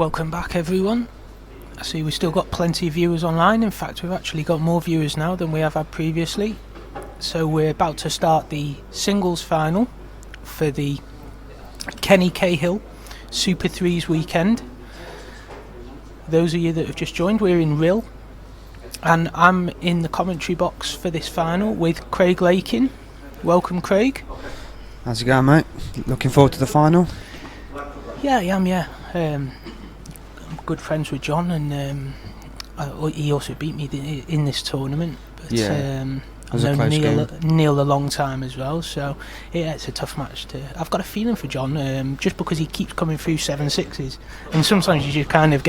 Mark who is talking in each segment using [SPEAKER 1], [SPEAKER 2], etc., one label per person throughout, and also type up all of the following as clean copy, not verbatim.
[SPEAKER 1] Welcome back, everyone. I see we've still got plenty of viewers online. In fact, we've actually got more viewers now than we have had previously. So we're about to start the singles final for the Cahill Super Threes weekend. Those of you that have just joined, we're in Rhyl, and I'm in the commentary box for this final with Craig Lakin. Welcome, Craig.
[SPEAKER 2] How's it going, mate? Looking forward to the final?
[SPEAKER 1] Yeah, I am, yeah. I'm good friends with John, and he also beat me in this tournament. But, I've known Neil a long time as well, so yeah, it's a tough match. I've got a feeling for John, just because he keeps coming through 7-6s, and sometimes you just kind of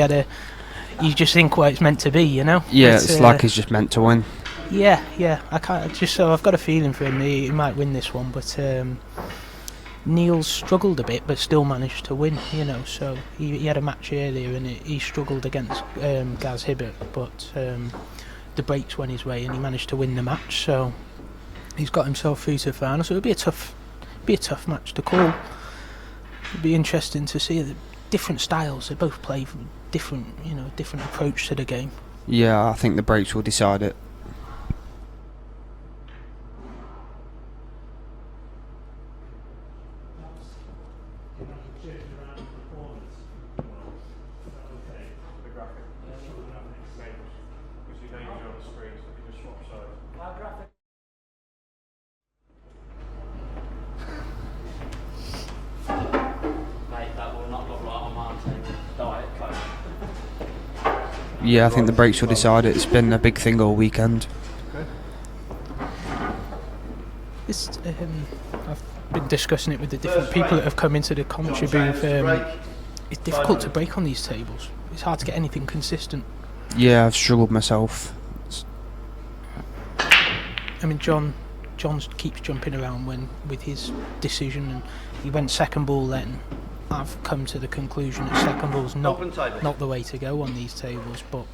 [SPEAKER 1] you just think what it's meant to be, you know?
[SPEAKER 2] Yeah, it's like he's just meant to win.
[SPEAKER 1] Yeah, I've got a feeling for him. He might win this one, but Neil's struggled a bit, but still managed to win, you know. So he had a match earlier, and he struggled against Gaz Hibbert, but the breaks went his way, and he managed to win the match. So he's got himself through to the final. So it'll be a tough match to call. It'll be interesting to see the different styles. They both play different approach to the game.
[SPEAKER 2] Yeah, I think the breaks will decide it. Yeah, I think the breaks will decide it. It's been a big thing all weekend.
[SPEAKER 1] I've been discussing it with the different people that have come into the commentary booth. It's difficult to break on these tables. It's hard to get anything consistent.
[SPEAKER 2] Yeah, I've struggled myself.
[SPEAKER 1] I mean, John keeps jumping around with his decision, and he went second ball then. I've come to the conclusion that second ball's not the way to go on these tables, but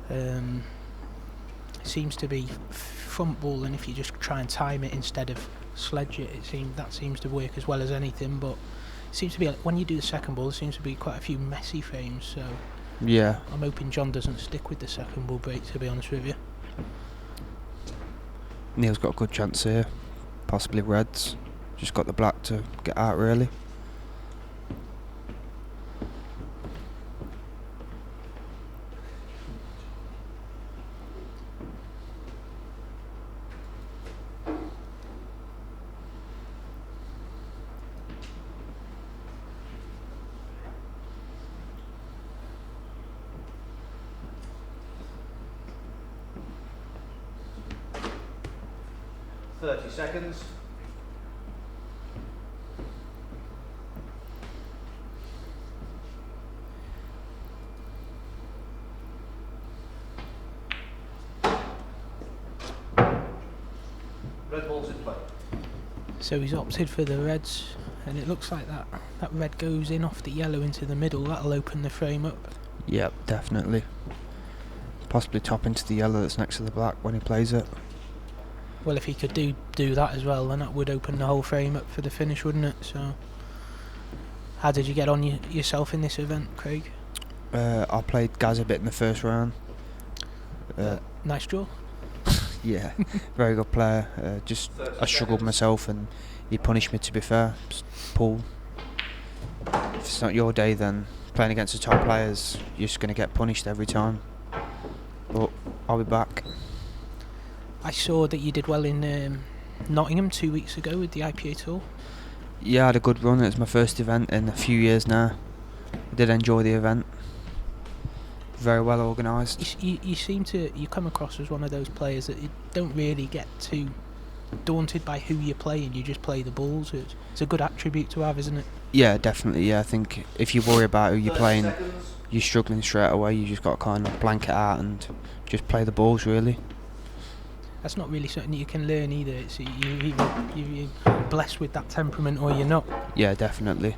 [SPEAKER 1] it seems to be front ball, and if you just try and time it instead of sledge it, that seems to work as well as anything. But it seems to be when you do the second ball, there seems to be quite a few messy frames. So
[SPEAKER 2] yeah,
[SPEAKER 1] I'm hoping John doesn't stick with the second ball break, to be honest with you.
[SPEAKER 2] Neil's got a good chance here, possibly reds. Just got the black to get out really.
[SPEAKER 3] Seconds. Red ball's in play.
[SPEAKER 1] So he's opted for the reds, and it looks like that red goes in off the yellow into the middle. That'll open the frame up.
[SPEAKER 2] Yep, definitely. Possibly top into the yellow that's next to the black when he plays it.
[SPEAKER 1] Well, if he could do that as well, then that would open the whole frame up for the finish, wouldn't it? So, how did you get on yourself in this event, Craig?
[SPEAKER 2] I played Gaz a bit in the first round.
[SPEAKER 1] Nice draw.
[SPEAKER 2] Yeah, very good player. I struggled myself, and he punished me, to be fair. Paul, if it's not your day, then playing against the top players, you're just going to get punished every time. But I'll be back.
[SPEAKER 1] I saw that you did well in Nottingham 2 weeks ago with the IPA Tour.
[SPEAKER 2] Yeah, I had a good run. It was my first event in a few years now. I did enjoy the event. Very well organised.
[SPEAKER 1] You come across as one of those players that you don't really get too daunted by who you're playing. You just play the balls. It's a good attribute to have, isn't it?
[SPEAKER 2] Yeah, definitely. Yeah, I think if you worry about who you're playing, you're struggling straight away. You just got to kind of blank it out and just play the balls, really.
[SPEAKER 1] That's not really something you can learn either. It's you're blessed with that temperament, or you're not.
[SPEAKER 2] Yeah, definitely.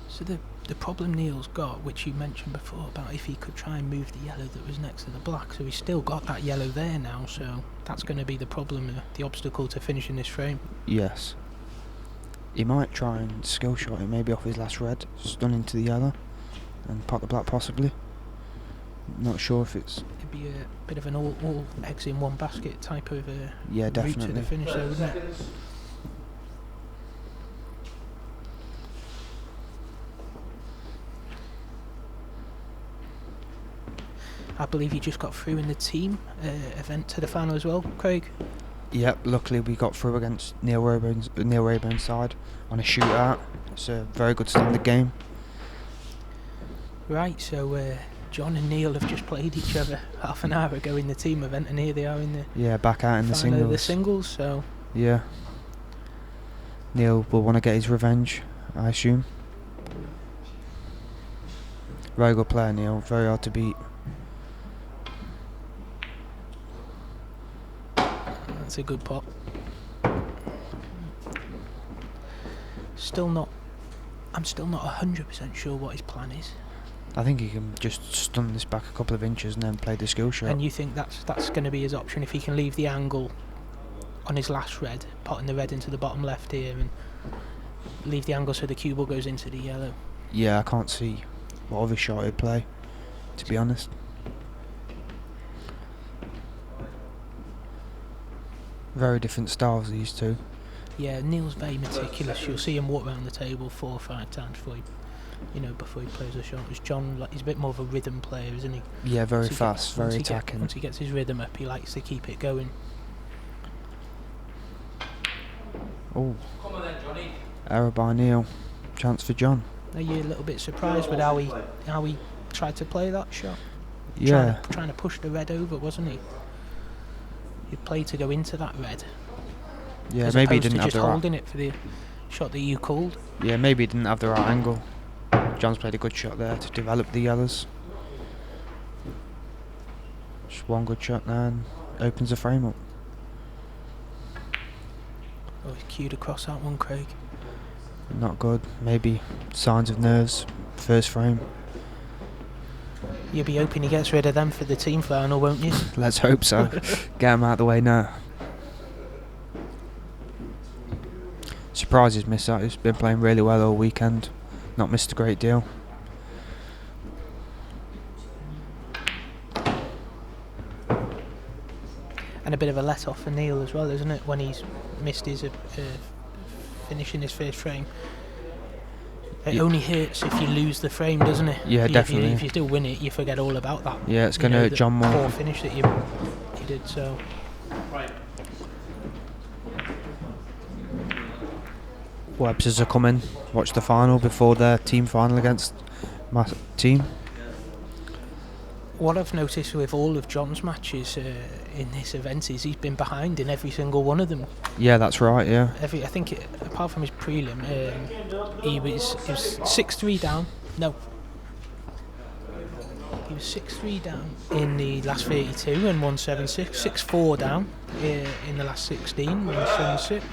[SPEAKER 1] So the problem Neil's got, which you mentioned before, about if he could try and move the yellow that was next to the black, so he's still got that yellow there now, so that's going to be the problem, the obstacle to finishing this frame.
[SPEAKER 2] Yes. He might try and skill shot it, maybe off his last red, stun into the yellow, and pot the black possibly. Not sure if it's...
[SPEAKER 1] It'd be a bit of an all eggs in one basket type of
[SPEAKER 2] Yeah,
[SPEAKER 1] route to
[SPEAKER 2] definitely.
[SPEAKER 1] the finish there, wouldn't it? I believe you just got through in the team event to the final as well, Craig.
[SPEAKER 2] Yep, luckily we got through against Neil Rayburn's side on a shootout. It's a very good standard game.
[SPEAKER 1] Right, so John and Neil have just played each other half an hour ago in the team event, and here they are in the
[SPEAKER 2] Back out in the
[SPEAKER 1] final
[SPEAKER 2] singles.
[SPEAKER 1] of the singles. So
[SPEAKER 2] Yeah. Neil will want to get his revenge, I assume. Very good player, Neil. Very hard to beat.
[SPEAKER 1] that's a good pot. I'm still not 100% sure what his plan is.
[SPEAKER 2] I think he can just stun this back a couple of inches and then play the skill shot.
[SPEAKER 1] And you think that's going to be his option if he can leave the angle on his last red, potting the red into the bottom left here, and leave the angle so the cue ball goes into the yellow.
[SPEAKER 2] Yeah, I can't see what other shot he'd play, to be honest. Very different styles, these two.
[SPEAKER 1] Yeah, Neil's very meticulous. You'll see him walk around the table 4 or 5 times before he plays a shot. Whereas John, he's a bit more of a rhythm player, isn't he?
[SPEAKER 2] Yeah, very fast, very attacking.
[SPEAKER 1] Once he gets his rhythm up, he likes to keep it going.
[SPEAKER 2] Oh, error by Neil. Chance for John.
[SPEAKER 1] Are you a little bit surprised with how he tried to play that shot?
[SPEAKER 2] Yeah.
[SPEAKER 1] Trying to push the red over, wasn't he? He played to go into that red.
[SPEAKER 2] Yeah,
[SPEAKER 1] as
[SPEAKER 2] maybe he
[SPEAKER 1] opposed
[SPEAKER 2] didn't
[SPEAKER 1] to
[SPEAKER 2] have
[SPEAKER 1] just
[SPEAKER 2] the right.
[SPEAKER 1] holding it for the shot that you called.
[SPEAKER 2] Yeah, maybe he didn't have the right angle. John's played a good shot there to develop the others. Just one good shot now and opens the frame up.
[SPEAKER 1] Oh, he's cued across that one, Craig.
[SPEAKER 2] Not good. Maybe signs of nerves. First frame.
[SPEAKER 1] You'll be hoping he gets rid of them for the team final, won't you?
[SPEAKER 2] Let's hope so. Get him out of the way now. Surprised he's missed out. He's been playing really well all weekend. Not missed a great deal.
[SPEAKER 1] And a bit of a let off for Neil as well, isn't it? When he's missed his finishing his first frame. It only hurts if you lose the frame, doesn't it?
[SPEAKER 2] Yeah, definitely.
[SPEAKER 1] If you still win it, you forget all about that.
[SPEAKER 2] Yeah, it's going to hurt John more.
[SPEAKER 1] Poor finish that you did. So.
[SPEAKER 2] Websters are coming. Watch the final before their team final against my team.
[SPEAKER 1] What I've noticed with all of John's matches in this event is he's been behind in every single one of them.
[SPEAKER 2] Yeah, that's right. Yeah.
[SPEAKER 1] I think apart from his prelim, he was 6-3 down. No. He was 6-3 down in the last 32 and 176. 6-4 down in the last 16, 176.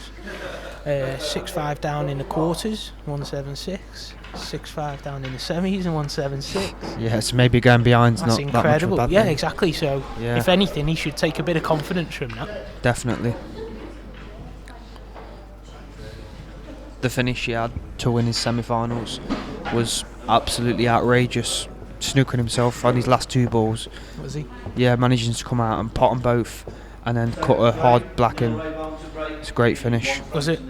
[SPEAKER 1] 6-5 down in the quarters, 176. 6-5 down in the semis and 176.
[SPEAKER 2] Yeah, so maybe going behind's
[SPEAKER 1] That's
[SPEAKER 2] not
[SPEAKER 1] incredible.
[SPEAKER 2] that much of a bad
[SPEAKER 1] Yeah,
[SPEAKER 2] thing.
[SPEAKER 1] exactly. So,
[SPEAKER 2] Yeah.
[SPEAKER 1] if anything, he should take a bit of confidence from that.
[SPEAKER 2] Definitely. The finish he had to win his semi-finals was absolutely outrageous. Snookering himself on his last 2 balls.
[SPEAKER 1] Was he?
[SPEAKER 2] Yeah, managing to come out and pot them both and then cut a hard black in. It's a great finish.
[SPEAKER 1] Was it?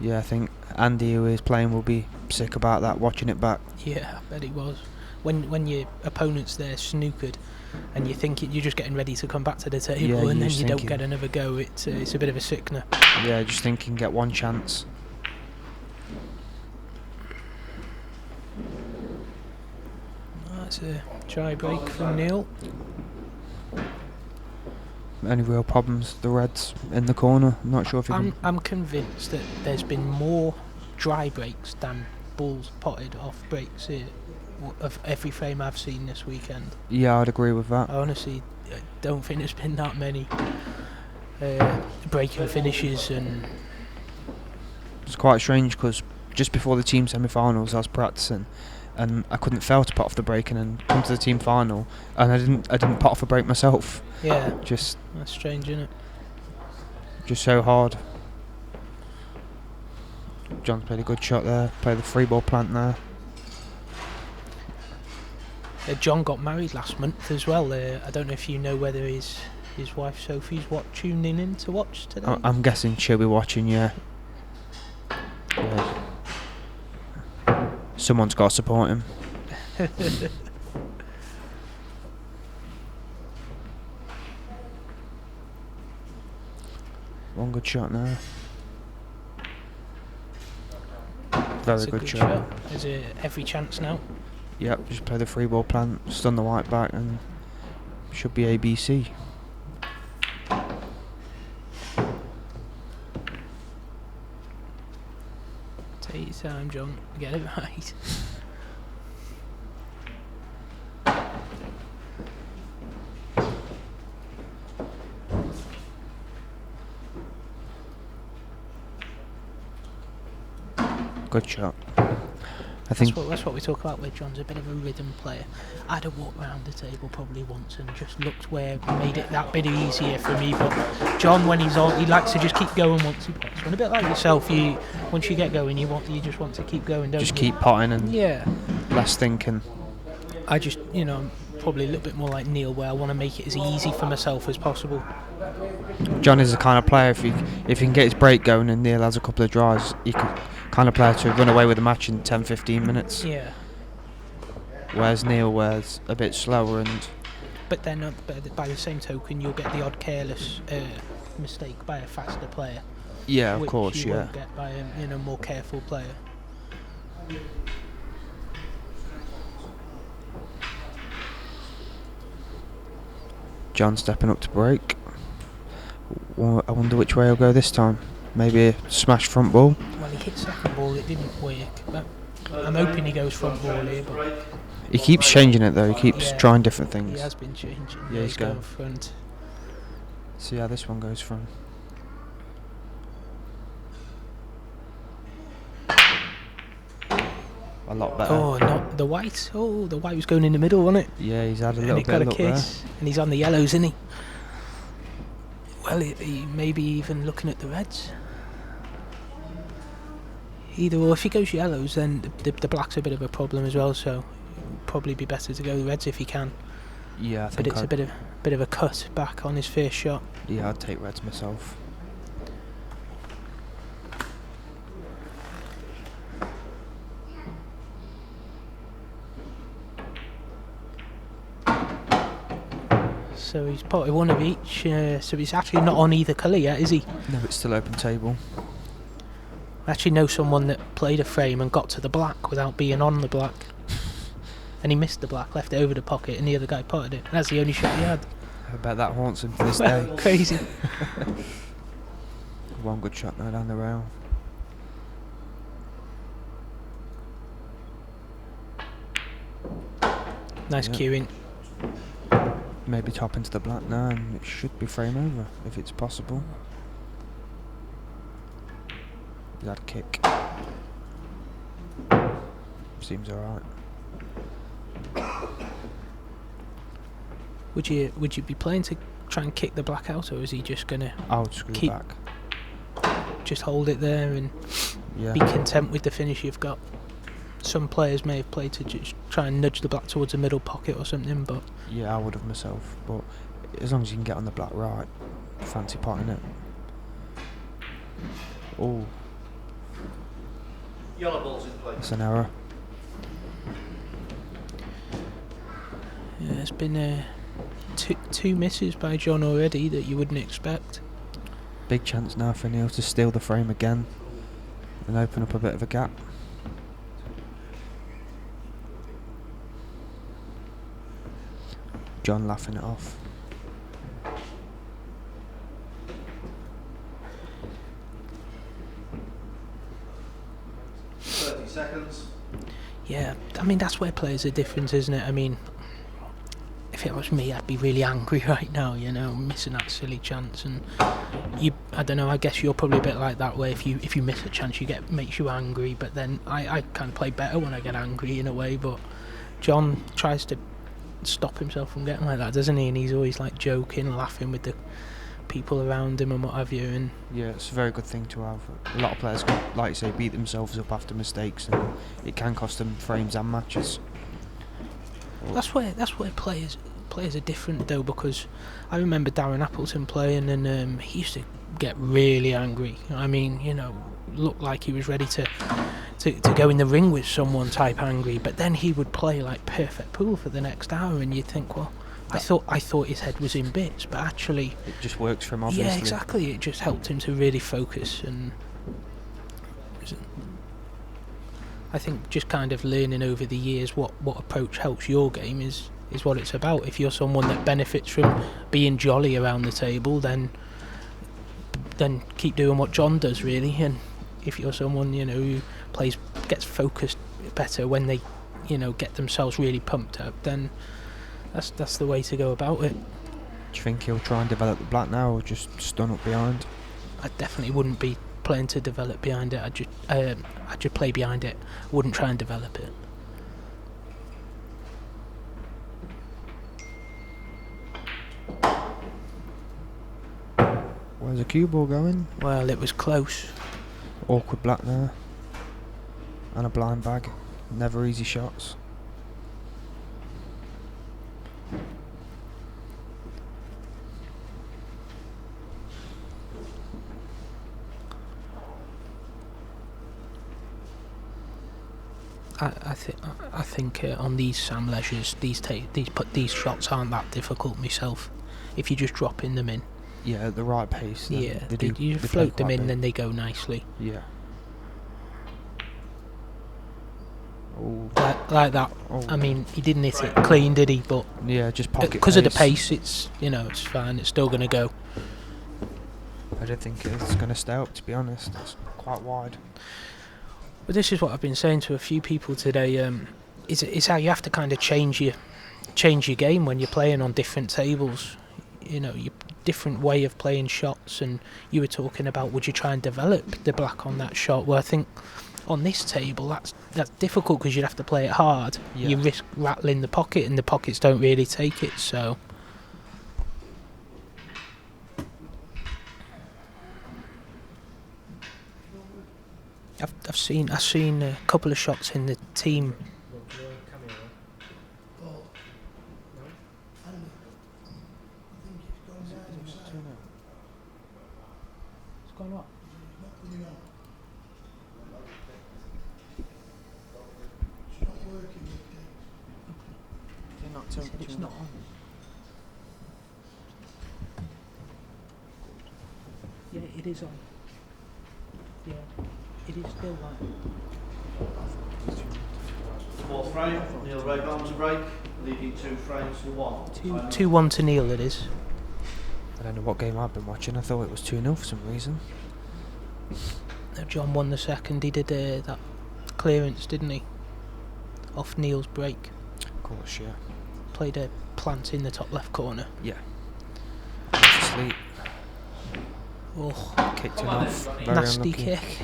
[SPEAKER 2] Yeah, I think Andy, who is playing, will be sick about that, watching it back.
[SPEAKER 1] Yeah, I bet he was. When your opponent's there snookered and you think you're just getting ready to come back to the table,
[SPEAKER 2] Yeah,
[SPEAKER 1] and then
[SPEAKER 2] you're
[SPEAKER 1] you don't
[SPEAKER 2] thinking-
[SPEAKER 1] get another go, it's a bit of a sickener.
[SPEAKER 2] Yeah, just thinking, get one chance.
[SPEAKER 1] That's a try break from Neil.
[SPEAKER 2] Any real problems? The Reds in the corner. I'm not sure if he can...
[SPEAKER 1] I'm convinced that there's been more dry breaks than balls potted off breaks here of every frame I've seen this weekend.
[SPEAKER 2] Yeah, I'd agree with that.
[SPEAKER 1] I honestly don't think there's been that many breaking finishes. And
[SPEAKER 2] It's quite strange because just before the team semi-finals I was practicing and I couldn't fail to pot off the break and then come to the team final and I didn't pot off a break myself.
[SPEAKER 1] yeah,
[SPEAKER 2] Just
[SPEAKER 1] that's strange, isn't it?
[SPEAKER 2] so hard. John's played a good shot there. Played the free ball plant there.
[SPEAKER 1] John got married last month as well. I don't know if you know whether his wife Sophie's tuning in to watch today.
[SPEAKER 2] I'm guessing she'll be watching, yeah. Someone's got to support him. One good shot now. Very good shot.
[SPEAKER 1] There's every chance now.
[SPEAKER 2] Yep, just play the free ball plant, stun the white back, and should be ABC.
[SPEAKER 1] Take your time, John. Get it right.
[SPEAKER 2] Good shot. I think
[SPEAKER 1] that's what we talk about, where John's a bit of a rhythm player. I'd have walked around the table probably once and just looked where made it that bit easier for me. But John, when he's on, he likes to just keep going once he puts. And a bit like yourself, once you get going, you just want to keep going, don't you?
[SPEAKER 2] just keep potting and
[SPEAKER 1] yeah,
[SPEAKER 2] less thinking.
[SPEAKER 1] I just, I'm probably a little bit more like Neil, where I want to make it as easy for myself as possible.
[SPEAKER 2] John is the kind of player, if he can get his break going and Neil has a couple of drives, he can kind of player to run away with the match in 10-15 minutes.
[SPEAKER 1] Yeah.
[SPEAKER 2] Whereas Neil was a bit slower and...
[SPEAKER 1] But then, by the same token, you'll get the odd careless mistake by a faster player.
[SPEAKER 2] Yeah, of course,
[SPEAKER 1] which you
[SPEAKER 2] yeah.
[SPEAKER 1] won't get by a more careful player.
[SPEAKER 2] John stepping up to break. I wonder which way he'll go this time. Maybe a smash front ball.
[SPEAKER 1] Well, he hit second ball, it didn't work. But I'm hoping he goes front ball here. But
[SPEAKER 2] he keeps changing it though. He keeps trying different things.
[SPEAKER 1] He has been changing.
[SPEAKER 2] Yeah, he's going
[SPEAKER 1] front.
[SPEAKER 2] See how this one goes from. A lot better.
[SPEAKER 1] Oh, not the white. Oh, the white was going in the middle, wasn't it?
[SPEAKER 2] Yeah, he's had a little
[SPEAKER 1] and
[SPEAKER 2] bit of
[SPEAKER 1] got a
[SPEAKER 2] luck
[SPEAKER 1] kiss,
[SPEAKER 2] there.
[SPEAKER 1] and he's on the yellows, isn't he? Well, he may be even looking at the reds. Either or, if he goes yellows, then the black's a bit of a problem as well. So, it'd probably be better to go the reds if he can.
[SPEAKER 2] Yeah, I think.
[SPEAKER 1] But it's a bit of a cut back on his first shot.
[SPEAKER 2] Yeah, I'd take reds myself.
[SPEAKER 1] So he's potted one of each. So he's actually not on either colour yet, is he?
[SPEAKER 2] No, it's still open table.
[SPEAKER 1] I actually know someone that played a frame and got to the black without being on the black. And he missed the black, left it over the pocket, and the other guy potted it. That's the only shot he had.
[SPEAKER 2] I bet that haunts him to this day.
[SPEAKER 1] Crazy.
[SPEAKER 2] One good shot now down the rail.
[SPEAKER 1] Nice cueing.
[SPEAKER 2] Maybe top into the black now, and it should be frame over if it's possible. He's had a kick. Seems alright.
[SPEAKER 1] Would you be playing to try and kick the black out, or is he just gonna
[SPEAKER 2] I would screw
[SPEAKER 1] keep
[SPEAKER 2] back.
[SPEAKER 1] Just hold it there and
[SPEAKER 2] Yeah.
[SPEAKER 1] be content with the finish you've got? Some players may have played to just try and nudge the black towards the middle pocket or something, but
[SPEAKER 2] Yeah, I would have myself, but as long as you can get on the black right, fancy potting it. Oh,
[SPEAKER 3] Yellow ball's in play.
[SPEAKER 2] that's an error.
[SPEAKER 1] yeah, it's been two misses by John already that you wouldn't expect.
[SPEAKER 2] Big chance now for Neil to steal the frame again and open up a bit of a gap. John laughing it off.
[SPEAKER 3] Seconds.
[SPEAKER 1] Yeah, I mean, that's where players are different, isn't it? I mean, if it was me, I'd be really angry right now, missing that silly chance. And I don't know, I guess you're probably a bit like that, where if you miss a chance, makes you angry. But then I kind of play better when I get angry in a way. But John tries to stop himself from getting like that, doesn't he? And he's always like joking, laughing with people around him and what have you. And
[SPEAKER 2] Yeah, it's a very good thing to have. A lot of players can, like you say, beat themselves up after mistakes, and it can cost them frames and matches.
[SPEAKER 1] that's where players are different though, because I remember Darren Appleton playing, and he used to get really angry. I mean, looked like he was ready to go in the ring with someone type angry, but then he would play like perfect pool for the next hour, and you'd think, well, I thought his head was in bits, but actually
[SPEAKER 2] It just works for him, obviously.
[SPEAKER 1] yeah, exactly, it just helped him to really focus. And I think just kind of learning over the years what approach helps your game is what it's about. If you're someone that benefits from being jolly around the table, then keep doing what John does, really. And if you're someone who gets focused better when they get themselves really pumped up, then that's the way to go about it.
[SPEAKER 2] Do you think he'll try and develop the black now, or just stun up behind?
[SPEAKER 1] I definitely wouldn't be playing to develop behind it. I'd just play behind it. Wouldn't try and develop it.
[SPEAKER 2] Where's the cue ball going?
[SPEAKER 1] Well, it was close.
[SPEAKER 2] Awkward black there. And a blind bag. Never easy shots.
[SPEAKER 1] I think on these Sam Leisures, these shots aren't that difficult myself. If you just dropping them in,
[SPEAKER 2] Yeah, at the right pace. Then
[SPEAKER 1] yeah,
[SPEAKER 2] they
[SPEAKER 1] you float them
[SPEAKER 2] play
[SPEAKER 1] in,
[SPEAKER 2] quite
[SPEAKER 1] then they go nicely.
[SPEAKER 2] big. Yeah. Oh.
[SPEAKER 1] Like that.
[SPEAKER 2] Oh.
[SPEAKER 1] I mean, he didn't hit it clean, did he? But
[SPEAKER 2] Yeah, just pocket
[SPEAKER 1] because of the pace, it's it's fine. It's still going to go.
[SPEAKER 2] I don't think it's going to stay up, to be honest. It's quite wide.
[SPEAKER 1] But this is what I've been saying to a few people today. Is how you have to kind of change your game when you're playing on different tables. Your different way of playing shots. And you were talking about, would you try and develop the black on that shot? Well, I think on this table that's difficult, because you'd have to play it hard.
[SPEAKER 2] Yeah.
[SPEAKER 1] You risk rattling the pocket, and the pockets don't really take it. So. I've seen a couple of shots in the team. It's gone up. It's not on. Yeah, it is on. Yeah. It is still like.
[SPEAKER 3] Fourth frame, Neil Raybaum to break, leading 2 frames to 1.
[SPEAKER 1] 2-1 to Neil, it is.
[SPEAKER 2] I don't know what game I've been watching. I thought it was 2-0 for some reason.
[SPEAKER 1] No, John won the second. He did that clearance, didn't he? Off Neil's break.
[SPEAKER 2] Of course, yeah.
[SPEAKER 1] Played a plant in the top left corner.
[SPEAKER 2] Yeah. Went to sleep.
[SPEAKER 1] Oh,
[SPEAKER 2] Kicked him off. Very
[SPEAKER 1] nasty
[SPEAKER 2] unlucky.
[SPEAKER 1] kick.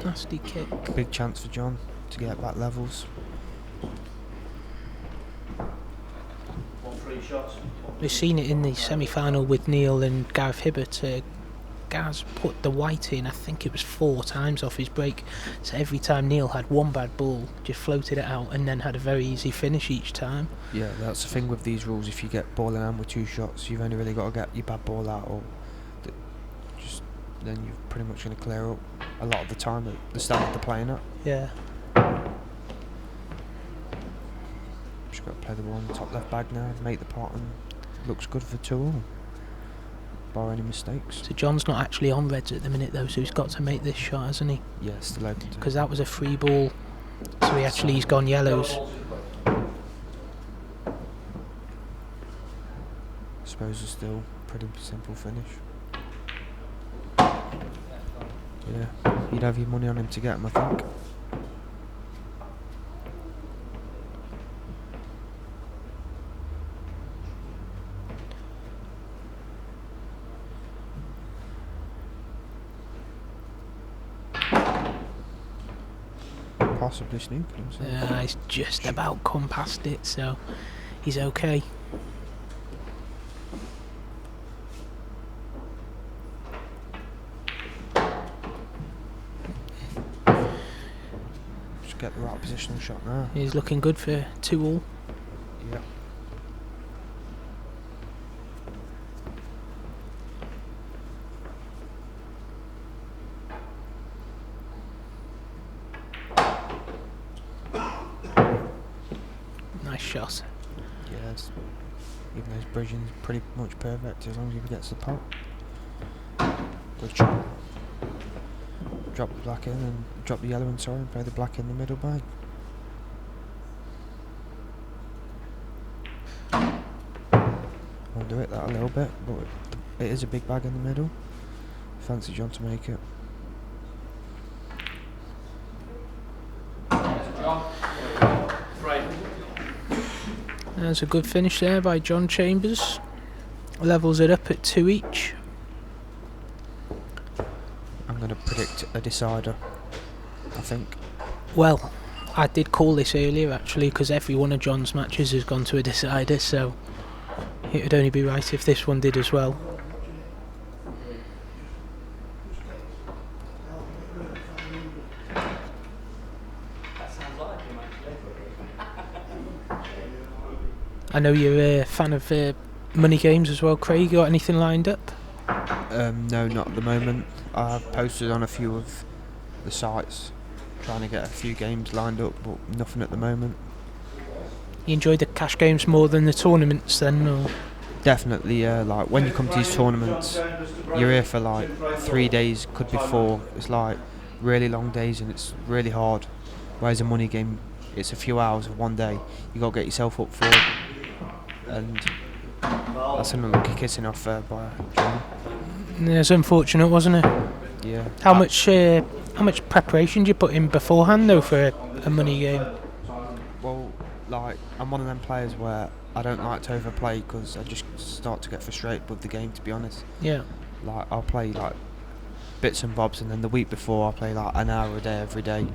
[SPEAKER 1] Nasty kick.
[SPEAKER 2] Big chance for John to get back levels.
[SPEAKER 3] 1 free shots.
[SPEAKER 1] We've seen it in the semi-final with Neil and Gareth Hibbert. Gaz put the white in, I think it was 4 times off his break. So every time Neil had one bad ball, just floated it out and then had a very easy finish each time.
[SPEAKER 2] Yeah, that's the thing with these rules. If you get ball in hand with 2 shots, you've only really got to get your bad ball out, or then you're pretty much going to clear up a lot of the time at the start of the playing up.
[SPEAKER 1] Yeah.
[SPEAKER 2] Just got to play the ball in the top left bag now, make the pot, and looks good for 2-all. Bar any mistakes.
[SPEAKER 1] So John's not actually on reds at the minute though, so he's got to make this shot, hasn't he?
[SPEAKER 2] Yeah, still open to.
[SPEAKER 1] Because that was a free ball, so he's gone yellows.
[SPEAKER 2] Suppose it's still pretty simple finish. Yeah, you'd have your money on him to get him, I think. Possibly snooping himself.
[SPEAKER 1] Yeah, he's just about come past it, so he's okay.
[SPEAKER 2] Sensational shot now.
[SPEAKER 1] He's looking good for 2-all.
[SPEAKER 2] Yeah.
[SPEAKER 1] Nice shot.
[SPEAKER 2] Yes. Even though his bridging's pretty much perfect as long as he gets the pot. Good shot. Drop the black in and drop the yellow and sorry and play the black in the middle bag. I'll do it that a little bit, but it is a big bag in the middle. Fancy John to make it.
[SPEAKER 1] There's a good finish there by John Chambers. Levels it up at 2 each.
[SPEAKER 2] I'm going to predict a decider, I think.
[SPEAKER 1] Well, I did call this earlier actually because every one of John's matches has gone to a decider, so it would only be right if this one did as well. I know you're a fan of money games as well, Craig. Got anything lined up?
[SPEAKER 2] No, not at the moment. I've posted on a few of the sites trying to get a few games lined up, but nothing at the moment.
[SPEAKER 1] You enjoy the cash games more than the tournaments then, or?
[SPEAKER 2] Definitely, yeah. Like when you come to these tournaments, you're here for like 3 days, could be 4. It's like really long days and it's really hard. Whereas a money game, it's a few hours of one day. You got to get yourself up for it. And that's an unlucky kissing off there by John.
[SPEAKER 1] Yeah, it's unfortunate, wasn't it?
[SPEAKER 2] Yeah.
[SPEAKER 1] How much preparation do you put in beforehand though for a money game?
[SPEAKER 2] Well, like I'm one of them players where I don't like to overplay because I just start to get frustrated with the game, to be honest.
[SPEAKER 1] Yeah.
[SPEAKER 2] Like I'll play like bits and bobs, and then the week before I'll play like an hour a day every day.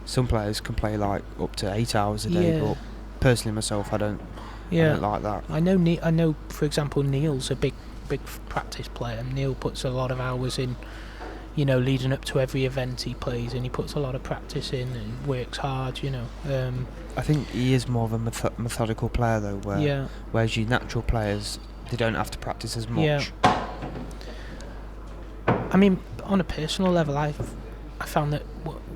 [SPEAKER 2] Some players can play like up to 8 hours a day, but personally myself, I don't like that.
[SPEAKER 1] I know. For example, Neil's a big practice player. Neil puts a lot of hours in, leading up to every event he plays, and he puts a lot of practice in and works hard.
[SPEAKER 2] I think he is more of a methodical player though, whereas you natural players, they don't have to practice as much.
[SPEAKER 1] Yeah. I mean, on a personal level, I found that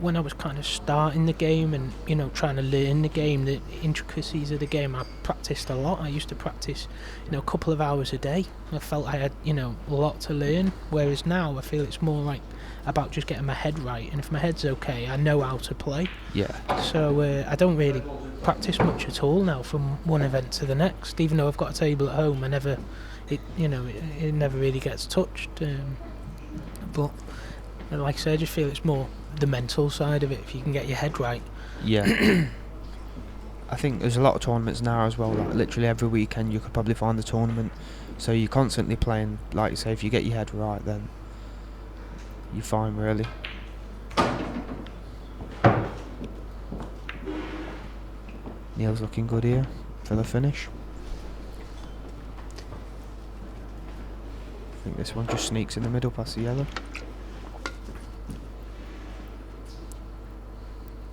[SPEAKER 1] when I was kind of starting the game and trying to learn the game, the intricacies of the game, I practiced a lot. I used to practice a couple of hours a day. I felt I had a lot to learn, whereas now I feel it's more like about just getting my head right, and if my head's okay, I know how to play.
[SPEAKER 2] Yeah.
[SPEAKER 1] So I don't really practice much at all now from one event to the next. Even though I've got a table at home, it never really gets touched. But like I said, I just feel it's more the mental side of it, if you can get your head right.
[SPEAKER 2] Yeah. I think there's a lot of tournaments now as well, like literally every weekend you could probably find a tournament, so you're constantly playing. Like you say, if you get your head right, then you're fine really. Neil's looking good here for the finish. I think this one just sneaks in the middle past the yellow.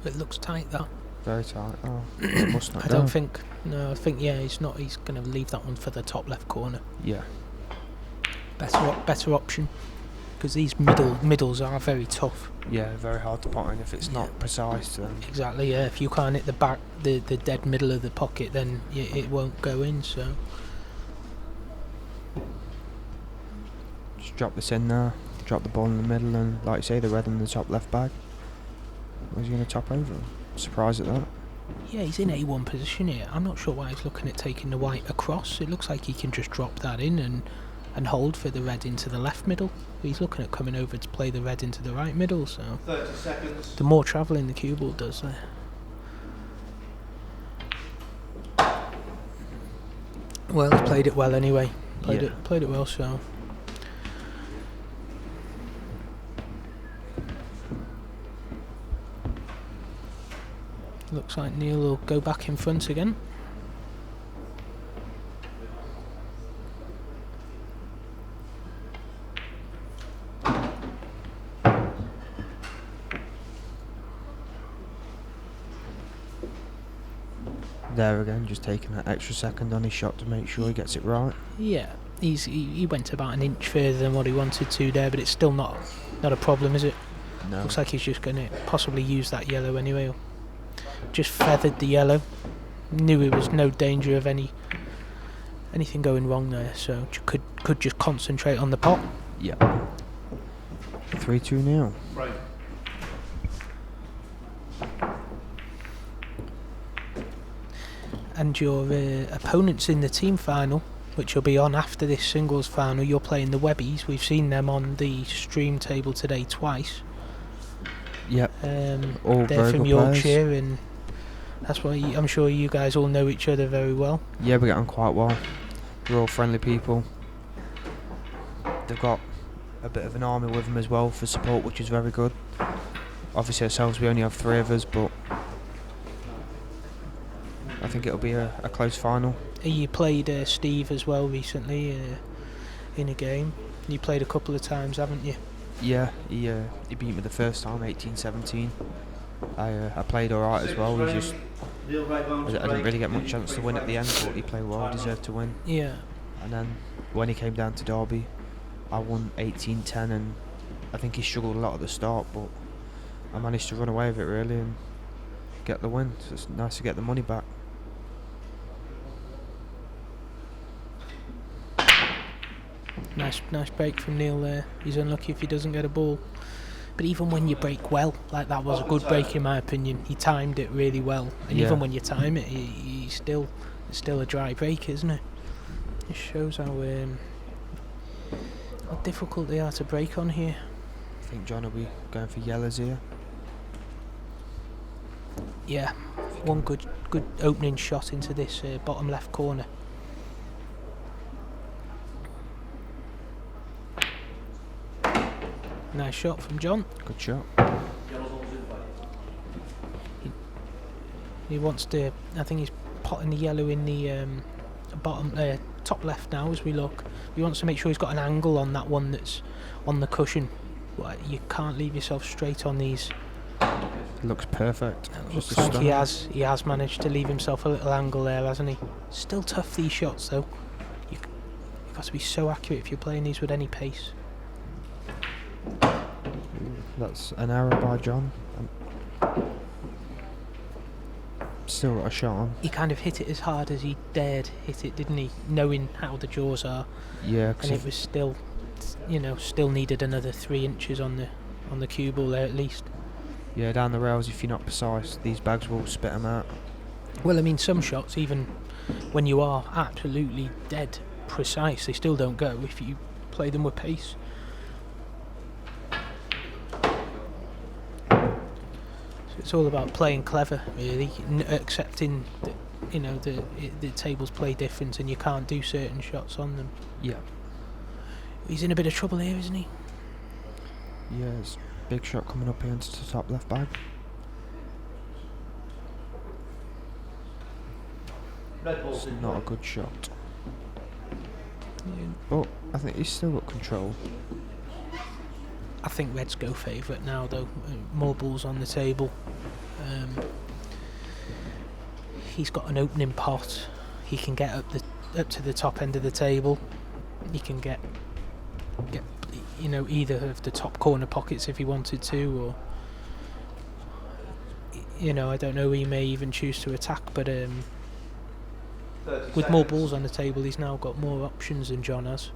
[SPEAKER 1] It looks tight, that.
[SPEAKER 2] Very tight. Oh, it must not.
[SPEAKER 1] I don't think. No, I think he's not. He's going to leave that one for the top left corner.
[SPEAKER 2] Yeah.
[SPEAKER 1] Better option, because these middles are very tough.
[SPEAKER 2] Yeah, very hard to pot in if it's not precise. Then.
[SPEAKER 1] Exactly. Yeah. If you can't hit the back, the dead middle of the pocket, then it won't go in. So.
[SPEAKER 2] Just drop this in there. Drop the ball in the middle, and like you say, the red in the top left bag. Where's he going to top over? Surprised at that.
[SPEAKER 1] Yeah, he's in A1 position here. I'm not sure why he's looking at taking the white across. It looks like he can just drop that in and hold for the red into the left middle. He's looking at coming over to play the red into the right middle, so
[SPEAKER 3] 30 seconds.
[SPEAKER 1] the more travelling the cue ball does there. Well, he's played it well anyway. Played it well, so. Looks like Neil will go back in front again.
[SPEAKER 2] There again, just taking that extra second on his shot to make sure he gets it right.
[SPEAKER 1] Yeah, he went about an inch further than what he wanted to there, but it's still not a problem, is it?
[SPEAKER 2] No.
[SPEAKER 1] Looks like he's just going to possibly use that yellow anyway. Just feathered the yellow. Knew there was no danger of anything going wrong there, so could just concentrate on the pot.
[SPEAKER 2] Yeah. 3-2 now.
[SPEAKER 3] Break.
[SPEAKER 1] And your opponents in the team final, which will be on after this singles final, you're playing the Webbies. We've seen them on the stream table today twice.
[SPEAKER 2] Yep. All
[SPEAKER 1] They're
[SPEAKER 2] very
[SPEAKER 1] from
[SPEAKER 2] good
[SPEAKER 1] Yorkshire,
[SPEAKER 2] players.
[SPEAKER 1] and that's why I'm sure you guys all know each other very well.
[SPEAKER 2] Yeah, we get on quite well. We're all friendly people. They've got a bit of an army with them as well for support, which is very good. Obviously ourselves, we only have 3 of us, but I think it'll be a close final.
[SPEAKER 1] You played Steve as well recently in a game. You played a couple of times, haven't you?
[SPEAKER 2] Yeah, he beat me the first time, 18-17. I played alright as well. He just I didn't really get much chance to win at the end, but he played well, deserved to win.
[SPEAKER 1] Yeah.
[SPEAKER 2] And then when he came down to Derby, I won 18-10, and I think he struggled a lot at the start, but I managed to run away with it really and get the win. So it's nice to get the money back.
[SPEAKER 1] Nice break from Neil there. He's unlucky if he doesn't get a ball. But even when you break well, like that was a good break in my opinion. He timed it really well. And
[SPEAKER 2] Yeah.
[SPEAKER 1] even when you time it, it's still a dry break, isn't it? It shows how difficult they are to break on here.
[SPEAKER 2] I think John will be going for yellows here.
[SPEAKER 1] Yeah, one good opening shot into this bottom left corner. Nice shot from John.
[SPEAKER 2] Good shot.
[SPEAKER 1] He wants to. I think he's potting the yellow in the bottom top left now as we look. He wants to make sure he's got an angle on that one that's on the cushion. Well, you can't leave yourself straight on these.
[SPEAKER 2] Looks perfect. Just
[SPEAKER 1] Looks
[SPEAKER 2] a
[SPEAKER 1] like
[SPEAKER 2] stunner.
[SPEAKER 1] he has managed to leave himself a little angle there, hasn't he? Still tough, these shots though. You've got to be so accurate if you're playing these with any pace.
[SPEAKER 2] That's an error by John. Still got a shot on.
[SPEAKER 1] He kind of hit it as hard as he dared hit it, didn't he? Knowing how the jaws are.
[SPEAKER 2] Yeah,
[SPEAKER 1] And it was still needed another 3 inches on the cue ball there at least.
[SPEAKER 2] yeah, down the rails, if you're not precise, these bags will spit them out.
[SPEAKER 1] Well, I mean, some shots, even when you are absolutely dead precise, they still don't go if you play them with pace. So it's all about playing clever, really, accepting that the tables play different and you can't do certain shots on them.
[SPEAKER 2] Yeah.
[SPEAKER 1] He's in a bit of trouble here, isn't he?
[SPEAKER 2] Yeah, it's big shot coming up here into the top left bag. It's not a good shot.
[SPEAKER 1] Yeah.
[SPEAKER 2] But I think he's still got control.
[SPEAKER 1] I think Reds go favourite now, though. More balls on the table. He's got an opening pot. He can get up to the top end of the table. He can get either of the top corner pockets if he wanted to, or I don't know. He may even choose to attack, but with more balls on the table, he's now got more options than John has.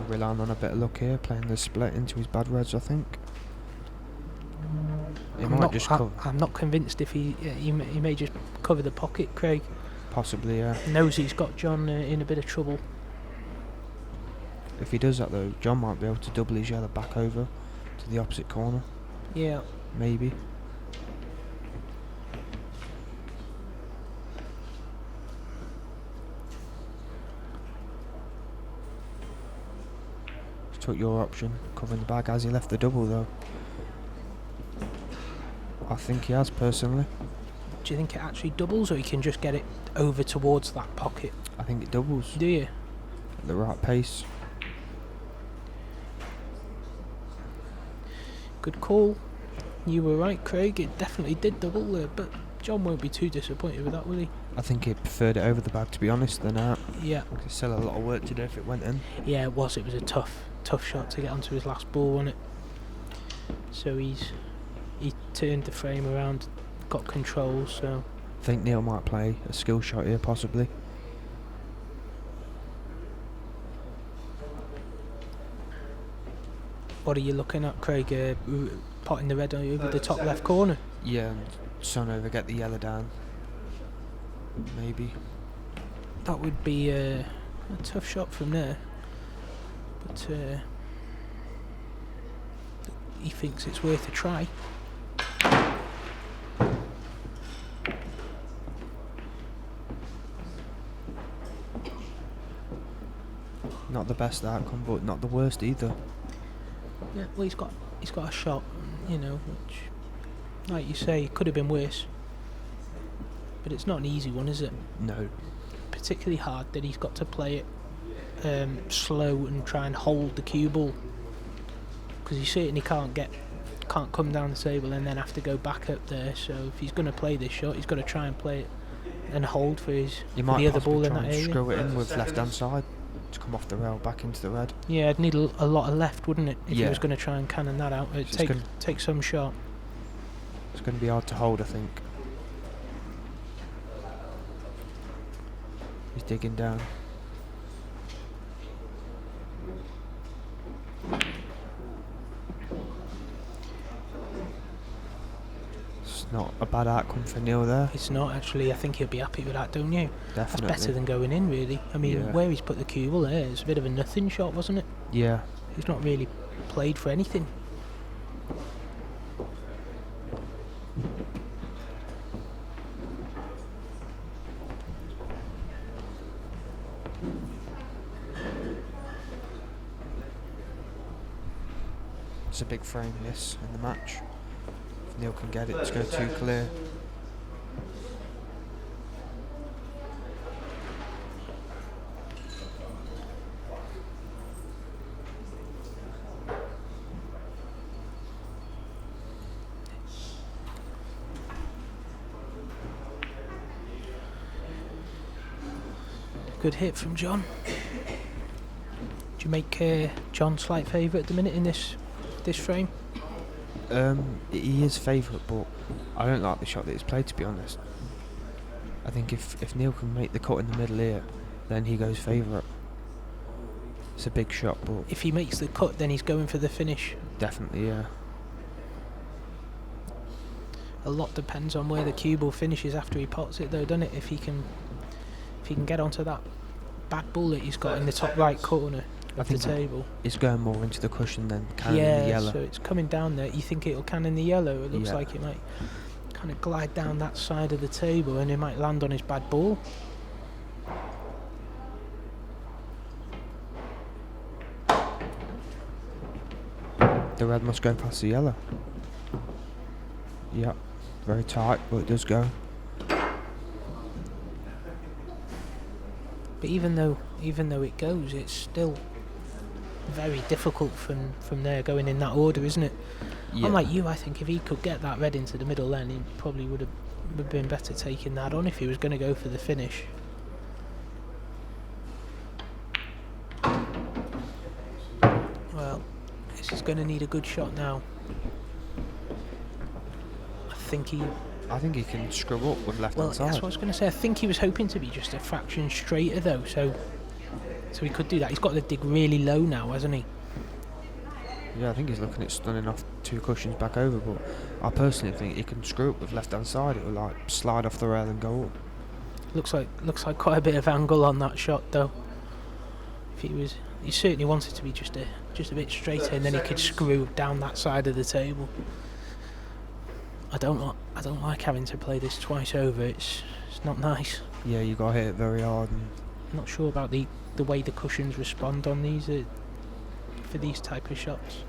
[SPEAKER 2] Relying on a bit of luck here, playing the split into his bad reds, I think. He might just cover.
[SPEAKER 1] I'm not convinced if he may just cover the pocket, Craig.
[SPEAKER 2] Possibly, yeah.
[SPEAKER 1] Knows he's got John in a bit of trouble.
[SPEAKER 2] If he does that though, John might be able to double his yellow back over to the opposite corner.
[SPEAKER 1] Yeah.
[SPEAKER 2] Maybe. Took your option, covering the bag as he left the double though. I think he has, personally.
[SPEAKER 1] Do you think it actually doubles, or you can just get it over towards that pocket?
[SPEAKER 2] I think it doubles
[SPEAKER 1] Do you?
[SPEAKER 2] at the right pace.
[SPEAKER 1] Good call. You were right, Craig. It definitely did double there, but John won't be too disappointed with that, will he?
[SPEAKER 2] I think he preferred it over the bag, to be honest, than out.
[SPEAKER 1] Yeah.
[SPEAKER 2] There's still a lot of work to do if it went in.
[SPEAKER 1] Yeah, it was. It was a tough shot to get onto his last ball, wasn't it? So he turned the frame around, got control. So
[SPEAKER 2] I think Neil might play a skill shot here, possibly.
[SPEAKER 1] what are you looking at, Craig? Potting the red over the top left corner.
[SPEAKER 2] Yeah, and Son over, get the yellow down. Maybe.
[SPEAKER 1] That would be a tough shot from there, but he thinks it's worth a try.
[SPEAKER 2] Not the best outcome, but not the worst either.
[SPEAKER 1] Yeah, well, he's got a shot, you know, which, like you say, could have been worse. But it's not an easy one, is it?
[SPEAKER 2] No.
[SPEAKER 1] Particularly hard that he's got to play it slow and try and hold the cue ball, because he certainly can't come down the table and then have to go back up there. So if he's going to play this shot, he's got to try and play it and hold for the other ball in that area.
[SPEAKER 2] Screw it in with left hand side to come off the rail back into the red.
[SPEAKER 1] Yeah, it'd need a lot of left, wouldn't it, if he was going to try and cannon that out? It'd take some shot.
[SPEAKER 2] It's going to be hard to hold, I think. He's digging down. It's not a bad outcome for Neil there.
[SPEAKER 1] It's not, actually. I think he'll be happy with that, don't you?
[SPEAKER 2] Definitely.
[SPEAKER 1] That's better than going in, really. I mean, where he's put the cue ball there, it's a bit of a nothing shot, wasn't it?
[SPEAKER 2] Yeah.
[SPEAKER 1] He's not really played for anything.
[SPEAKER 2] It's a big frame, this, in the match. If Neil can get it to go too clear.
[SPEAKER 1] Good hit from John. Do you make John slight favourite at the minute in this frame?
[SPEAKER 2] He is favourite, but I don't like the shot that he's played, to be honest. I think if Neil can make the cut in the middle here, then he goes favourite. It's a big shot, but
[SPEAKER 1] if he makes the cut, then he's going for the finish.
[SPEAKER 2] Definitely, yeah.
[SPEAKER 1] A lot depends on where the cue ball finishes after he pots it, though, doesn't it? If he can get onto that bad ball that he's got in the top right corner of the table.
[SPEAKER 2] It's going more into the cushion than cannon the yellow.
[SPEAKER 1] Yeah, so it's coming down there. You think it'll cannon the yellow? It looks like it might kind of glide down that side of the table, and it might land on his bad ball.
[SPEAKER 2] The red must go past the yellow. Yep, very tight, but it does go.
[SPEAKER 1] But even though it goes, it's still very difficult from there going in that order, isn't it?
[SPEAKER 2] Yeah.
[SPEAKER 1] Unlike you, I think if he could get that red into the middle, then he probably would have been better taking that on if he was going to go for the finish. Well, this is going to need a good shot now. I think he can
[SPEAKER 2] screw up with left hand side.
[SPEAKER 1] That's what I was going to say. I think he was hoping to be just a fraction straighter, though, so he could do that. He's got to dig really low now, hasn't he?
[SPEAKER 2] Yeah, I think he's looking at stunning off two cushions back over, but I personally think he can screw up with left hand side. It will like slide off the rail and go up.
[SPEAKER 1] Looks like quite a bit of angle on that shot, though. If he certainly wanted to be just a bit straighter, and then he could screw down that side of the table. I don't like having to play this twice over. It's not nice.
[SPEAKER 2] Yeah, you got to hit it very hard. And
[SPEAKER 1] I'm not sure about the way the cushions respond on these for these type of shots.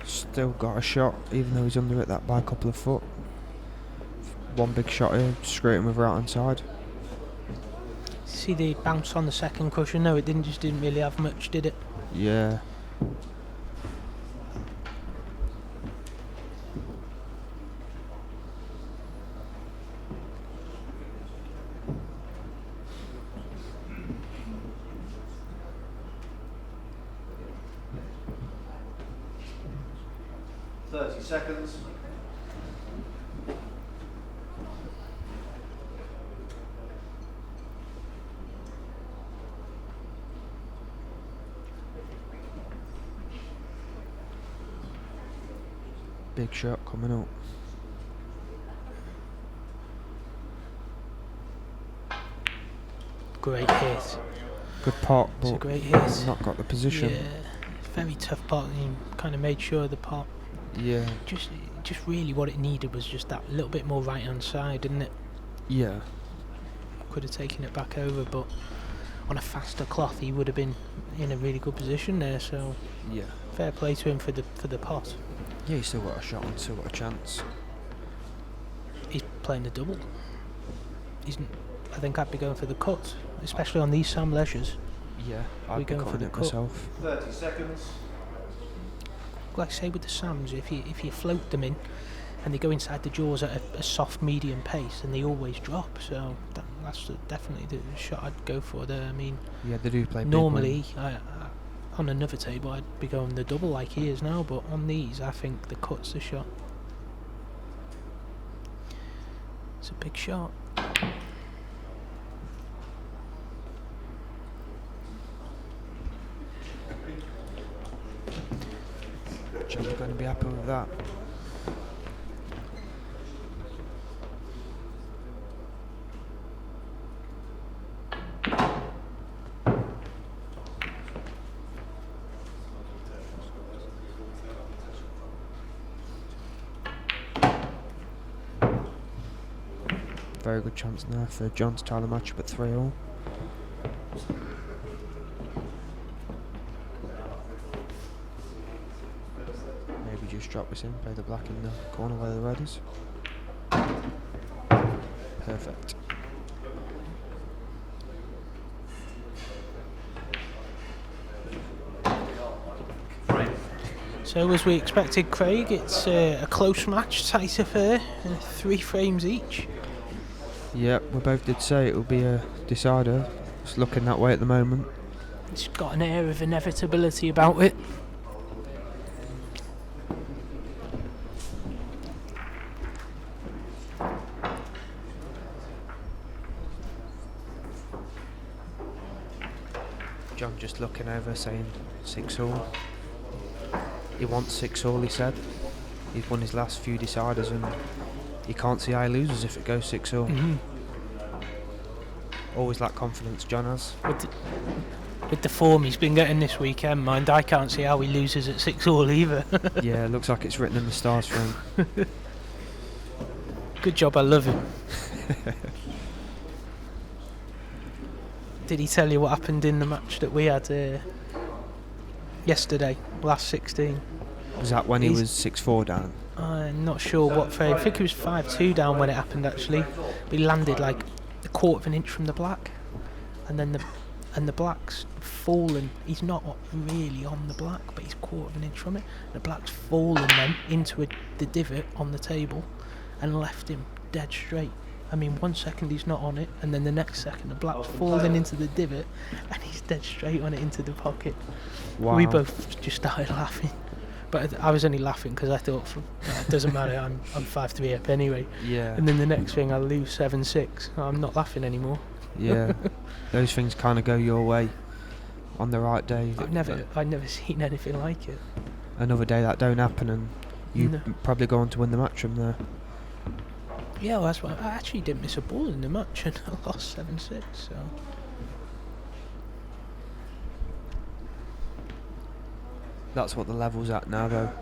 [SPEAKER 2] Still got a shot, even though he's under it that by a couple of foot. One big shot here, scraping with right hand side.
[SPEAKER 1] See the bounce on the second cushion? No, it didn't really have much, did it?
[SPEAKER 2] Yeah.
[SPEAKER 3] Seconds.
[SPEAKER 2] Big shot coming up.
[SPEAKER 1] Great hit.
[SPEAKER 2] Good pot,
[SPEAKER 1] It's a
[SPEAKER 2] but
[SPEAKER 1] great hit.
[SPEAKER 2] not got the position.
[SPEAKER 1] Yeah, very tough pot. He kind of made sure the pot.
[SPEAKER 2] Yeah.
[SPEAKER 1] Just really what it needed was just that little bit more right hand side, didn't it?
[SPEAKER 2] Yeah.
[SPEAKER 1] Could have taken it back over, but on a faster cloth, he would have been in a really good position there. So
[SPEAKER 2] Yeah.
[SPEAKER 1] fair play to him for the pot.
[SPEAKER 2] Yeah, he's still got a shot and still got a chance.
[SPEAKER 1] He's playing the double. I think I'd be going for the cut, especially on these Sam Leisures.
[SPEAKER 2] Yeah,
[SPEAKER 1] We
[SPEAKER 2] I'd be
[SPEAKER 1] going for
[SPEAKER 2] cutting
[SPEAKER 1] the
[SPEAKER 2] it
[SPEAKER 1] cut.
[SPEAKER 2] myself.
[SPEAKER 3] 30 seconds.
[SPEAKER 1] Like I say with the Sams, if you float them in and they go inside the jaws at a soft medium pace, and they always drop. So that's definitely the shot I'd go for there. I mean,
[SPEAKER 2] Yeah, they do play big
[SPEAKER 1] normally on another table I'd be going the double like he is now, but on these I think the cut's the shot. It's a big shot.
[SPEAKER 2] John's going to be happy with that. Very good chance now for John to tie the match up at 3-all. Maybe just drop this in, play the black in the corner where the red is. Perfect.
[SPEAKER 1] So as we expected, Craig, it's a close match, tight affair, 3 frames each.
[SPEAKER 2] Yep, we both did say it will be a decider. It's looking that way at the moment.
[SPEAKER 1] It's got an air of inevitability about it.
[SPEAKER 2] John just looking over saying 6-all. He wants 6-all, he said. He's won his last few deciders and he can't see how he loses if it goes 6-all.
[SPEAKER 1] Mm-hmm.
[SPEAKER 2] Always that confidence John has.
[SPEAKER 1] With the form he's been getting this weekend, mind, I can't see how he loses at 6-all either.
[SPEAKER 2] Yeah, looks like it's written in the stars for him.
[SPEAKER 1] Good job, I love him. Did he tell you what happened in the match that we had yesterday, last 16?
[SPEAKER 2] Was that when he was 6-4 down?
[SPEAKER 1] I'm not sure what frame. I think he was 5-2 down when it happened actually. But he landed like a quarter of an inch from the black, and then the black's fallen. He's not really on the black, but he's a quarter of an inch from it. The black's fallen then into the divot on the table, and left him dead straight. I mean, 1 second he's not on it, and then the next second the black's fallen into the divot, and he's dead straight on it into the pocket.
[SPEAKER 2] Wow.
[SPEAKER 1] We both just started laughing. But I was only laughing because I thought, it doesn't matter, I'm 5-3 up anyway.
[SPEAKER 2] Yeah.
[SPEAKER 1] And then the next thing I lose 7-6. I'm not laughing anymore.
[SPEAKER 2] Yeah. Those things kind of go your way on the right day.
[SPEAKER 1] I've never seen anything like it.
[SPEAKER 2] Another day that don't happen and you probably go on to win the match from there.
[SPEAKER 1] Yeah, well, that's why I actually didn't miss a ball in the match and I lost 7-6. So
[SPEAKER 2] That's what the level's at now, though.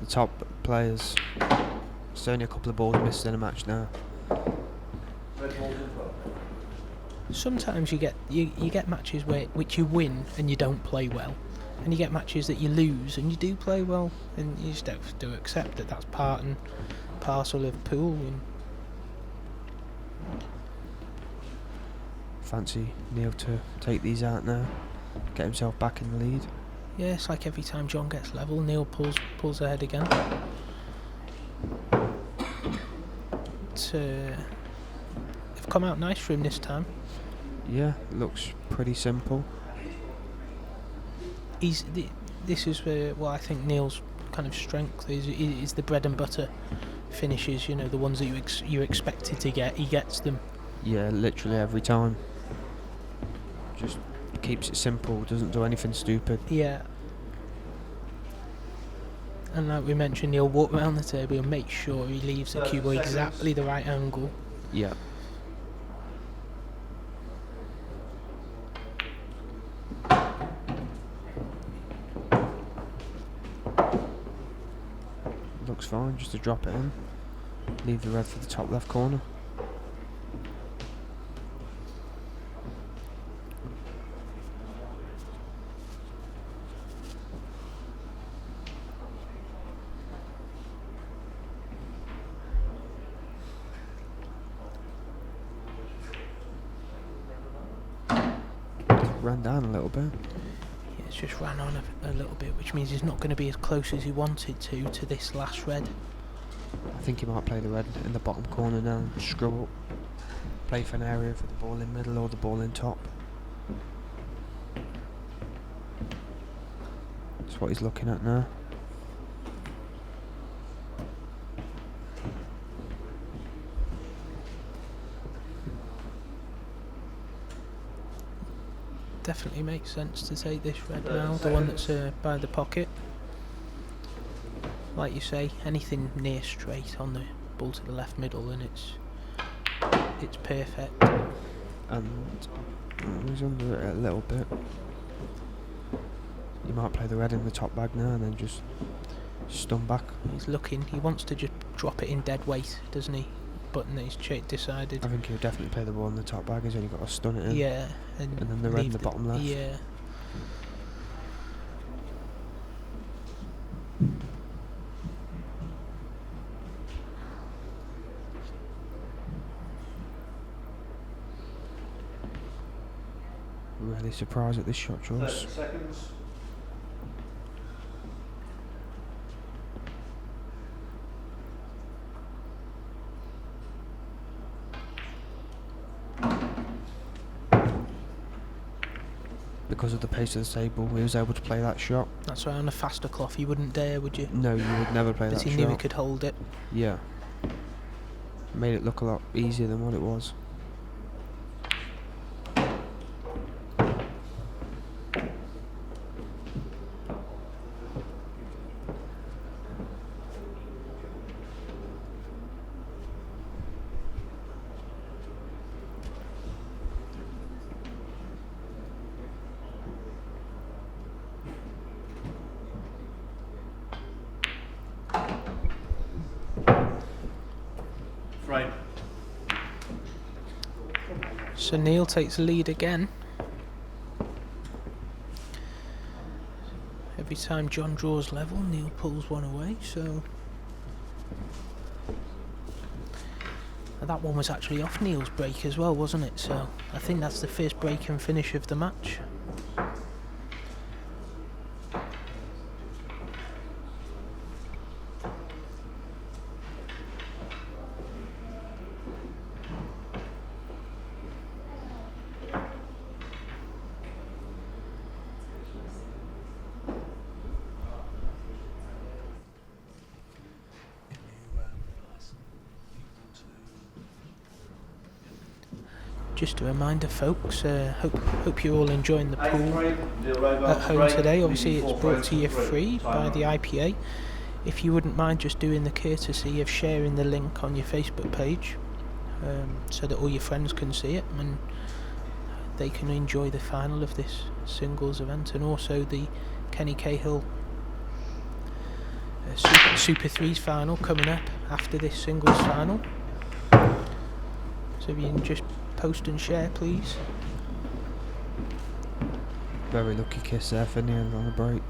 [SPEAKER 2] The top players. There's only a couple of balls missed in a match now.
[SPEAKER 1] sometimes you get matches which you win and you don't play well, and you get matches that you lose and you do play well, and you just have to accept that that's part and parcel of pool. And
[SPEAKER 2] fancy Neil to take these out now, get himself back in the lead.
[SPEAKER 1] Yeah, it's like every time John gets level, Neil pulls ahead again. They've come out nice for him this time.
[SPEAKER 2] Yeah, it looks pretty simple.
[SPEAKER 1] This is what I think Neil's kind of strength is the bread and butter finishes. You know, the ones that you expected to get, he gets them.
[SPEAKER 2] Yeah, literally every time. Just keeps it simple, doesn't do anything stupid.
[SPEAKER 1] Yeah. And like we mentioned, he'll walk around the table and make sure he leaves the cube at exactly the right angle.
[SPEAKER 2] Yeah. Looks fine, just to drop it in. Leave the red for the top left corner. Ran down a little bit.
[SPEAKER 1] Yeah, it's just ran on a little bit, which means he's not going to be as close as he wanted to this last red.
[SPEAKER 2] I think he might play the red in the bottom corner now and scrub up. Play for an area for the ball in middle or the ball in top. That's what he's looking at now.
[SPEAKER 1] Definitely makes sense to take this red now, the one that's by the pocket. Like you say, anything near straight on the ball to the left middle, and it's perfect.
[SPEAKER 2] And he's under it a little bit. You might play the red in the top bag now and then just stun back.
[SPEAKER 1] He's looking. He wants to just drop it in dead weight, doesn't he? But then he's decided.
[SPEAKER 2] I think he'll definitely play the ball in the top bag. He's only got to stun it in.
[SPEAKER 1] Yeah,
[SPEAKER 2] and then the red in the bottom left.
[SPEAKER 1] Yeah.
[SPEAKER 2] Really surprised at this shot choice.
[SPEAKER 3] 30 seconds.
[SPEAKER 2] Because of the pace of the table, he was able to play that shot.
[SPEAKER 1] That's why on a faster cloth you wouldn't dare, would you?
[SPEAKER 2] No, you would never play
[SPEAKER 1] but
[SPEAKER 2] that
[SPEAKER 1] he
[SPEAKER 2] shot.
[SPEAKER 1] knew he could hold it.
[SPEAKER 2] Yeah. Made it look a lot easier than what it was.
[SPEAKER 3] Frame.
[SPEAKER 1] So Neil takes the lead again. Every time John draws level, Neil pulls one away, so... And that one was actually off Neil's break as well, wasn't it? So I think that's the first break and finish of the match. Just a reminder, folks, hope you're all enjoying the pool at home today. Obviously it's brought to you free by the IPA. If you wouldn't mind just doing the courtesy of sharing the link on your Facebook page, so that all your friends can see it and they can enjoy the final of this singles event, and also the Kenny Cahill Super 3s final coming up after this singles final. So if you can just post and share, please.
[SPEAKER 2] Very lucky kiss there for Neil on the break.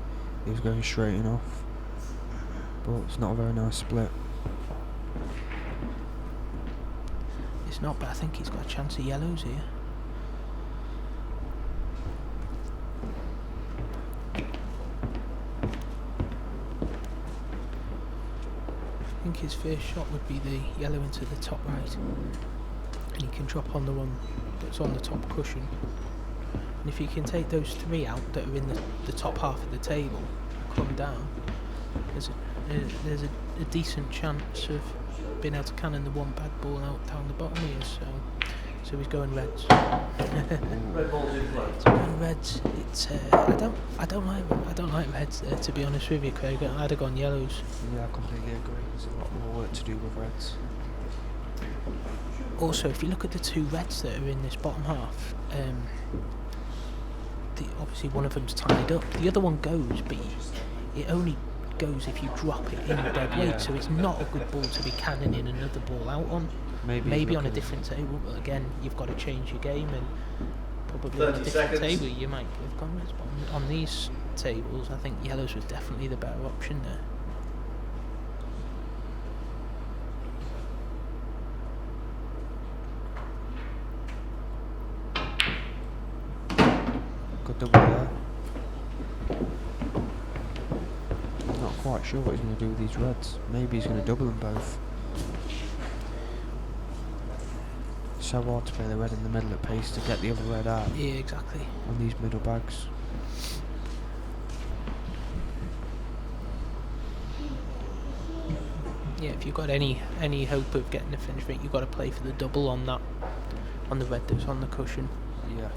[SPEAKER 2] He was going straight in off, but it's not a very nice split.
[SPEAKER 1] It's not, but I think he's got a chance of yellows here. think his first shot would be the yellow into the top right, and he can drop on the one that's on the top cushion. And if he can take those 3 out that are in the top half of the table, come down, there's a decent chance of being able to cannon the one bad ball out down the bottom here. So he's going reds.
[SPEAKER 3] Red ball's in play.
[SPEAKER 1] So going reds. It's I don't like reds there, to be honest with you, Craig. I'd have gone yellows.
[SPEAKER 2] Yeah, I completely agree. There's a lot more work to do with reds.
[SPEAKER 1] Also, if you look at the 2 reds that are in this bottom half, obviously one of them's tied up. The other one goes, but it only goes if you drop it in dead weight.
[SPEAKER 2] Yeah.
[SPEAKER 1] So it's not a good ball to be cannoning another ball out on. Maybe on a different table, but again, you've got to change your game, and probably on a
[SPEAKER 3] 30
[SPEAKER 1] different
[SPEAKER 3] seconds.
[SPEAKER 1] table you might have gone reds. But on these tables, I think yellows was definitely the better option there.
[SPEAKER 2] Good double there. I'm not quite sure what he's going to do with these reds. Maybe he's going to double them both. So hard to play the red in the middle at pace to get the other red out
[SPEAKER 1] Yeah, exactly.
[SPEAKER 2] on these middle bags.
[SPEAKER 1] Yeah, if you've got any hope of getting a finish rate, you've got to play for the double on the red that's on the cushion.
[SPEAKER 2] Yeah.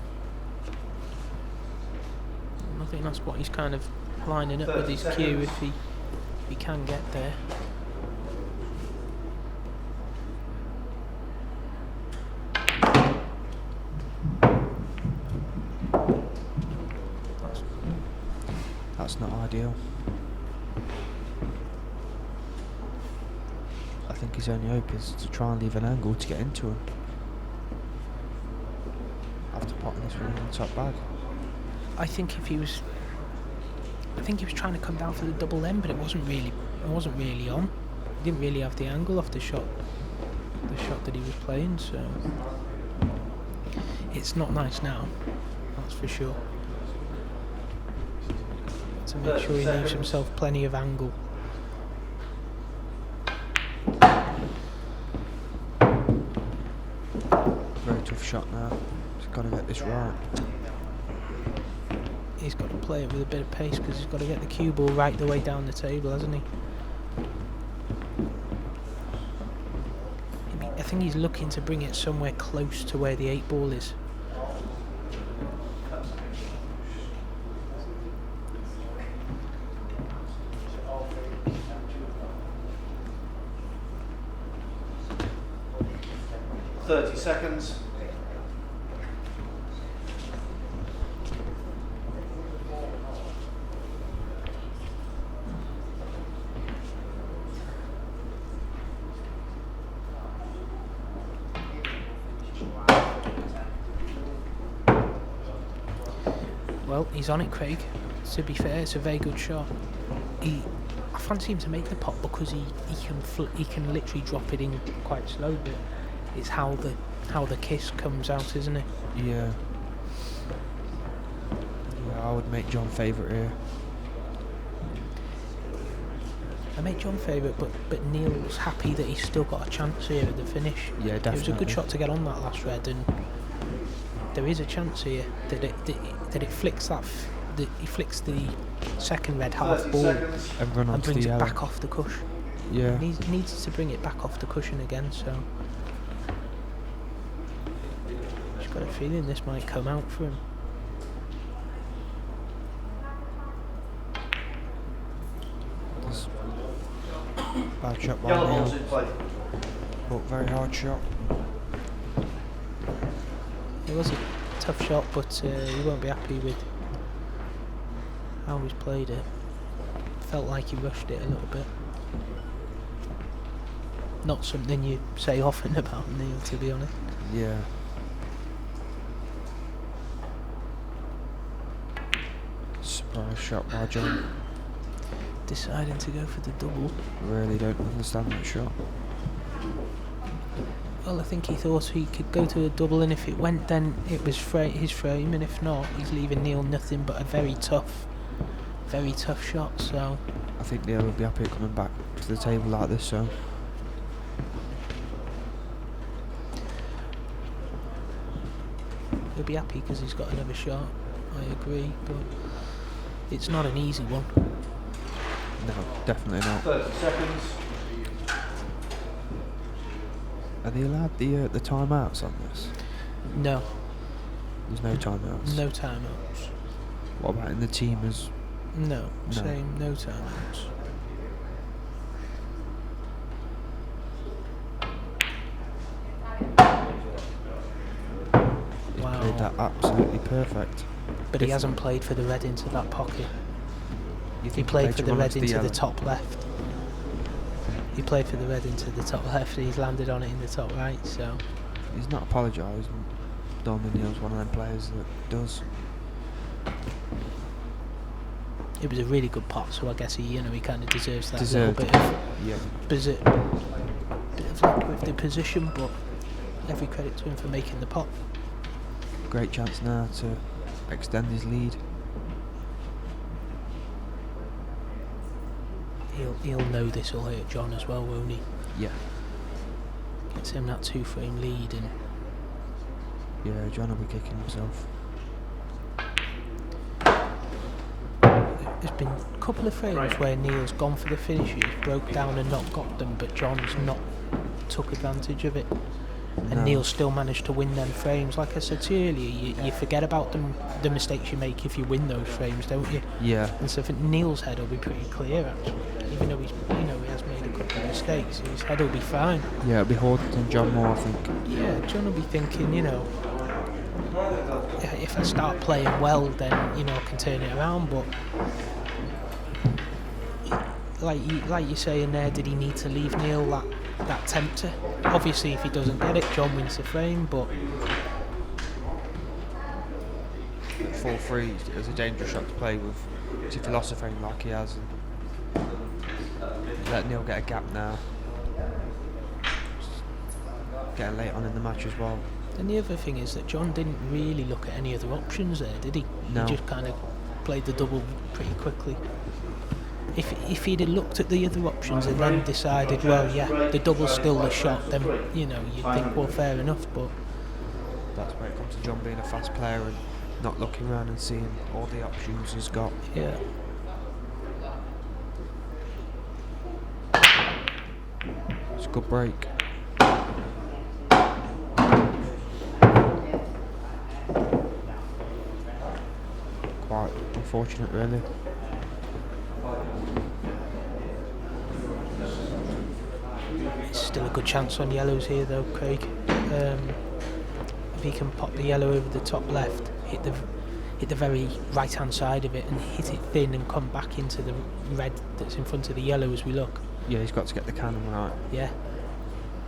[SPEAKER 1] And I think that's what he's kind of lining up with his cue if he can get there.
[SPEAKER 2] That's not ideal. I think his only hope is to try and leave an angle to get into him. After potting this one in the top bag.
[SPEAKER 1] I think he was trying to come down for the double end, but it wasn't really on. He didn't really have the angle off the shot that he was playing, so it's not nice now, that's for sure. To make sure he leaves himself plenty of angle.
[SPEAKER 2] Very tough shot now. He's got to get this right.
[SPEAKER 1] He's got to play it with a bit of pace because he's got to get the cue ball right the way down the table, hasn't he? I think he's looking to bring it somewhere close to where the 8 ball is.
[SPEAKER 3] Seconds.
[SPEAKER 1] Well, he's on it, Craig. To be fair, it's a very good shot. I fancy him to make the pot because he can literally drop it in quite slow, but it's how the kiss comes out, isn't it?
[SPEAKER 2] Yeah. Yeah, I would make John favourite here.
[SPEAKER 1] I made John favourite, but Neil's happy that he's still got a chance here at the finish.
[SPEAKER 2] Yeah, definitely.
[SPEAKER 1] It was a good shot to get on that last red, and there is a chance here that it flicks he flicks the second red half ball
[SPEAKER 2] And run
[SPEAKER 1] and
[SPEAKER 2] onto
[SPEAKER 1] brings
[SPEAKER 2] the
[SPEAKER 1] it
[SPEAKER 2] yellow.
[SPEAKER 1] back off the cush.
[SPEAKER 2] Yeah.
[SPEAKER 1] Needs to bring it back off the cushion again, so just got a feeling this might come out for him.
[SPEAKER 2] Bad shot by
[SPEAKER 3] Yellow ball's
[SPEAKER 2] Rhyl,
[SPEAKER 3] in play.
[SPEAKER 2] but very hard shot.
[SPEAKER 1] It was a tough shot, but he won't be happy with how he's played it. Felt like he rushed it a little bit. Not something you say often about Neil, to be honest.
[SPEAKER 2] Yeah. Surprise shot by John.
[SPEAKER 1] Deciding to go for the double.
[SPEAKER 2] Really don't understand that shot.
[SPEAKER 1] Well, I think he thought he could go to a double, and if it went, then it was his frame, and if not, he's leaving Neil nothing but a very tough shot. So
[SPEAKER 2] I think Neil will be happy at coming back to the table like this. So
[SPEAKER 1] He'll be happy because he's got another shot. I agree, but it's not an easy one.
[SPEAKER 2] no, definitely not.
[SPEAKER 3] 30 seconds.
[SPEAKER 2] Are they allowed the timeouts on this?
[SPEAKER 1] No,
[SPEAKER 2] There's no timeouts.
[SPEAKER 1] no timeouts.
[SPEAKER 2] What about in the team as?
[SPEAKER 1] No,
[SPEAKER 2] No.
[SPEAKER 1] same, no timeouts.
[SPEAKER 2] He's
[SPEAKER 1] Wow.
[SPEAKER 2] played that absolutely perfect.
[SPEAKER 1] But he hasn't played for the red into that pocket.
[SPEAKER 2] You
[SPEAKER 1] He
[SPEAKER 2] think
[SPEAKER 1] played
[SPEAKER 2] to
[SPEAKER 1] for the
[SPEAKER 2] run
[SPEAKER 1] red
[SPEAKER 2] onto
[SPEAKER 1] into
[SPEAKER 2] yellow?
[SPEAKER 1] the top left. He played for the red into the top left. He's landed on it in the top right. So
[SPEAKER 2] He's not apologised. Donald Neal's one of them players that does.
[SPEAKER 1] it was a really good pot. So I guess he kind of deserves that
[SPEAKER 2] Deserved.
[SPEAKER 1] little bit of
[SPEAKER 2] Yeah.
[SPEAKER 1] bit of luck with the position. But every credit to him for making the pot.
[SPEAKER 2] Great chance now to extend his lead.
[SPEAKER 1] He'll know this will hurt John as well, won't he?
[SPEAKER 2] Yeah.
[SPEAKER 1] Gets him that 2-frame lead, and
[SPEAKER 2] Yeah, John will be kicking himself.
[SPEAKER 1] there's been a couple of frames where Neil's gone for the finishes, broke down and not got them, but John's not took advantage of it. And
[SPEAKER 2] No.
[SPEAKER 1] Neil still managed to win them frames. Like I said to you earlier, you forget about the mistakes you make if you win those frames, don't you?
[SPEAKER 2] Yeah.
[SPEAKER 1] And so I think Neil's head will be pretty clear, actually. Even though he has made a couple of mistakes, his head will be fine.
[SPEAKER 2] Yeah, it'll be Horton, John Moore, I think.
[SPEAKER 1] Yeah, John will be thinking, if I start playing well, then, I can turn it around. But like you're saying there, did he need to leave Neil that tempter? Obviously, if he doesn't get it, John wins the frame, but
[SPEAKER 2] At 4-3, it was a dangerous shot to play with. If he lost a frame like he has, and let Neil get a gap now. Getting late on in the match as well.
[SPEAKER 1] and the other thing is that John didn't really look at any other options there, did he?
[SPEAKER 2] No.
[SPEAKER 1] He just kind of played the double pretty quickly. If he'd have looked at the other options and then decided, well, yeah, the double's still the shot, then you'd think, well, fair enough. But
[SPEAKER 2] That's where it comes to John being a fast player and not looking around and seeing all the options he's got.
[SPEAKER 1] yeah,
[SPEAKER 2] It's a good break. Quite unfortunate, really.
[SPEAKER 1] it's still a good chance on yellows here, though, Craig. If he can pop the yellow over the top left, hit the very right hand side of it and hit it thin and come back into the red that's in front of the yellow as we look.
[SPEAKER 2] Yeah, he's got to get the cannon right.
[SPEAKER 1] Yeah,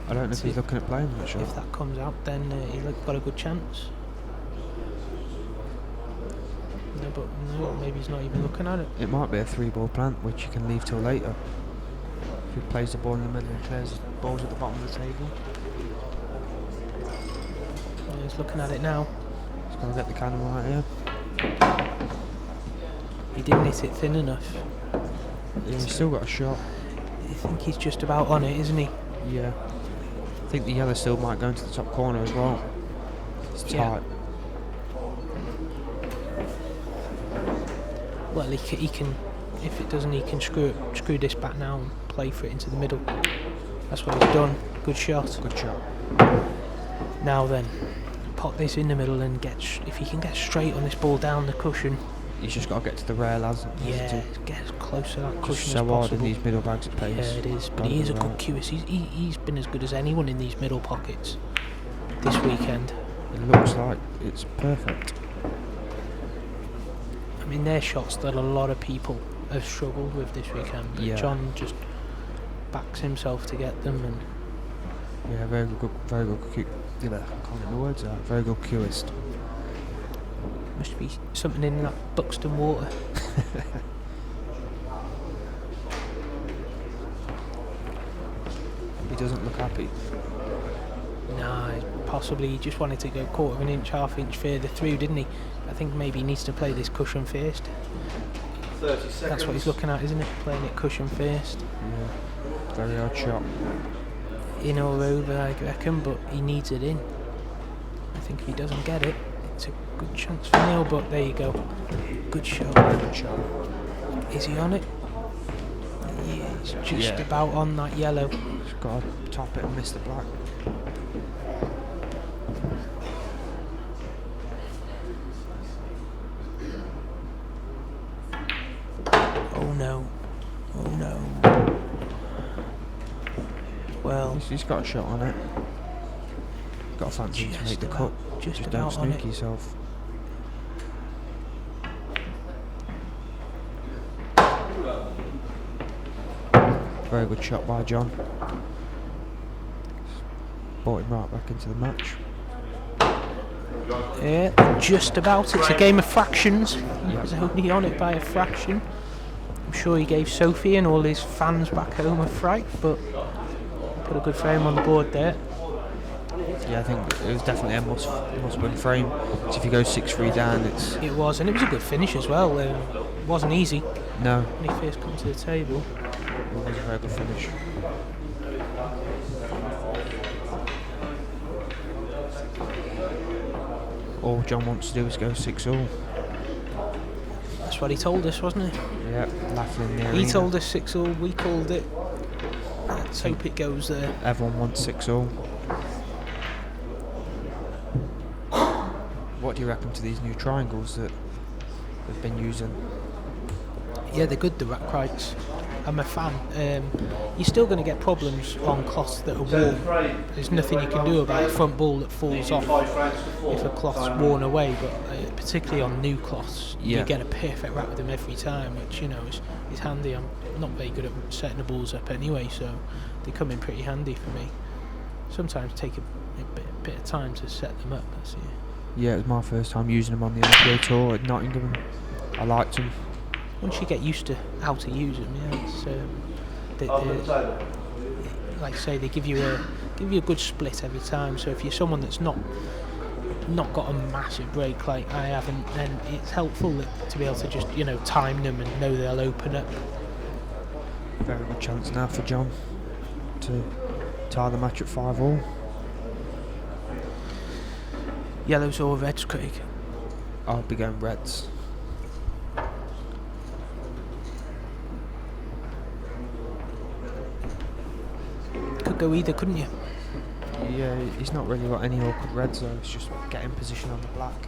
[SPEAKER 2] I don't know if he's looking at playing that shot.
[SPEAKER 1] if that comes out, then he's got a good chance. No, but no, maybe he's not even looking at it.
[SPEAKER 2] It might be a 3-ball plant, which you can leave till later. If he plays the ball in the middle and clears the balls at the bottom of the table.
[SPEAKER 1] Yeah, he's looking at it now.
[SPEAKER 2] He's got to get the cannon right here.
[SPEAKER 1] He didn't hit it thin enough.
[SPEAKER 2] Yeah, he's still got a shot.
[SPEAKER 1] I think he's just about on it, isn't he?
[SPEAKER 2] Yeah. I think the yellow still might go into the top corner as well. It's tight.
[SPEAKER 1] Yeah. Well, he can. If it doesn't, he can screw this back now and play for it into the middle. That's what he's done. Good shot.
[SPEAKER 2] Good shot.
[SPEAKER 1] Now then, pop this in the middle and if he can get straight on this ball down the cushion.
[SPEAKER 2] He's just got to get to the rail, hasn't he?
[SPEAKER 1] Yeah, get as close to that
[SPEAKER 2] Just
[SPEAKER 1] cushion
[SPEAKER 2] so
[SPEAKER 1] as
[SPEAKER 2] hard in
[SPEAKER 1] possible.
[SPEAKER 2] these middle bags at pace.
[SPEAKER 1] Yeah, it is. But
[SPEAKER 2] Gotta
[SPEAKER 1] he is
[SPEAKER 2] be
[SPEAKER 1] a good
[SPEAKER 2] right.
[SPEAKER 1] QS. He's been as good as anyone in these middle pockets this weekend.
[SPEAKER 2] It looks like it's perfect.
[SPEAKER 1] I mean, they're shots that a lot of people have struggled with this weekend. But
[SPEAKER 2] Yeah.
[SPEAKER 1] John just backs himself to get them, and
[SPEAKER 2] Yeah, very good. I can't get the words out. Very good Qist.
[SPEAKER 1] must be something in that Buxton water.
[SPEAKER 2] He doesn't look happy.
[SPEAKER 1] Nah, possibly he just wanted to go quarter of an inch, half inch further through, didn't he? I think maybe he needs to play this cushion first.
[SPEAKER 3] 30 seconds.
[SPEAKER 1] That's what he's looking at, isn't it? Playing it cushion first.
[SPEAKER 2] Yeah, very hard shot.
[SPEAKER 1] In or over, I reckon, but he needs it in. I think if he doesn't get it, it's a good chance for Neil, but there you go. Good shot.
[SPEAKER 2] Good shot.
[SPEAKER 1] Is he on it? Yeah, he's just about on that yellow.
[SPEAKER 2] He's got to top it and miss the black.
[SPEAKER 1] Oh no. Oh no. Well,
[SPEAKER 2] He's got a shot on it. Got a fancy to make the cut.
[SPEAKER 1] Just
[SPEAKER 2] don't
[SPEAKER 1] about on
[SPEAKER 2] snook
[SPEAKER 1] it.
[SPEAKER 2] yourself. Very good shot by John. Brought him right back into the match.
[SPEAKER 1] Yeah, just about. It's a game of fractions. He was only on it by a fraction. I'm sure he gave Sophie and all his fans back home a fright, but put a good frame on the board there.
[SPEAKER 2] Yeah, I think it was definitely a must-win frame. So if you go 6-3 down,
[SPEAKER 1] It was, and it was a good finish as well. It wasn't easy
[SPEAKER 2] no,
[SPEAKER 1] when he first come to the table.
[SPEAKER 2] it was a very good finish. All John wants to do is go 6-all.
[SPEAKER 1] That's what he told us, wasn't he?
[SPEAKER 2] Yeah, laughing in the
[SPEAKER 1] He
[SPEAKER 2] arena.
[SPEAKER 1] told us 6-all, we called it. Let's hope it goes there.
[SPEAKER 2] Everyone wants 6-all. What do you reckon to these new triangles that they've been using?
[SPEAKER 1] Yeah, they're good, the rack rights. I'm a fan. You're still going to get problems on cloths that are worn. There's nothing you can do about a front ball that falls off if a cloth's worn away, but particularly on new cloths, you get a perfect wrap with them every time, which, you know, is handy. I'm not very good at setting the balls up anyway, so they come in pretty handy for me. Sometimes take a bit of time to set them up, that's it.
[SPEAKER 2] Yeah, it was my first time using them on the IPA tour at Nottingham. I liked them.
[SPEAKER 1] Once you get used to how to use them, yeah, it's like I say, they give you a good split every time. So if you're someone that's not got a massive break like I haven't, then it's helpful to be able to just, you know, time them and know they'll open up.
[SPEAKER 2] Very good chance now for John to tie the match at 5-all.
[SPEAKER 1] Yellows or reds, Craig?
[SPEAKER 2] I'll be going reds.
[SPEAKER 1] Could go either, couldn't you?
[SPEAKER 2] Yeah, he's not really got any awkward reds though. It's just getting position on the black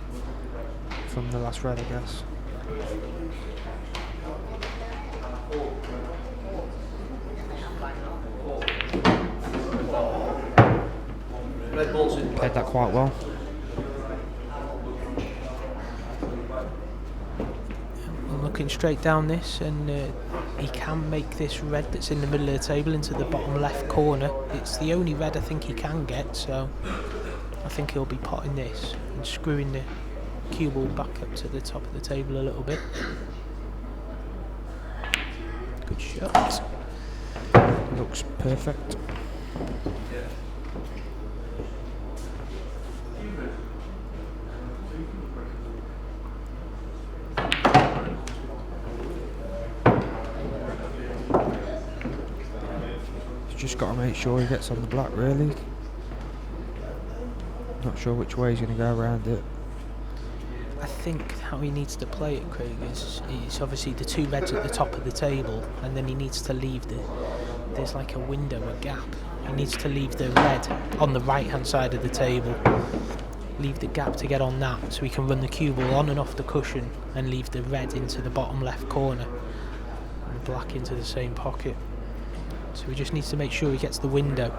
[SPEAKER 2] from the last red, I guess.
[SPEAKER 3] Red ball's in.
[SPEAKER 2] Played that quite well.
[SPEAKER 1] I'm looking straight down this, and he can make this red that's in the middle of the table into the bottom left corner. It's the only red I think he can get, so I think he'll be potting this and screwing the cue ball back up to the top of the table a little bit. Good shot.
[SPEAKER 2] Looks perfect. Just got to make sure he gets on the black, really. Not sure which way he's going to go around it.
[SPEAKER 1] I think how he needs to play it, Craig, is obviously the two reds at the top of the table, and then he needs to leave there's like a window, a gap. He needs to leave the red on the right hand side of the table, leave the gap to get on that, so he can run the cue ball on and off the cushion and leave the red into the bottom left corner and the black into the same pocket. So he just needs to make sure he gets the window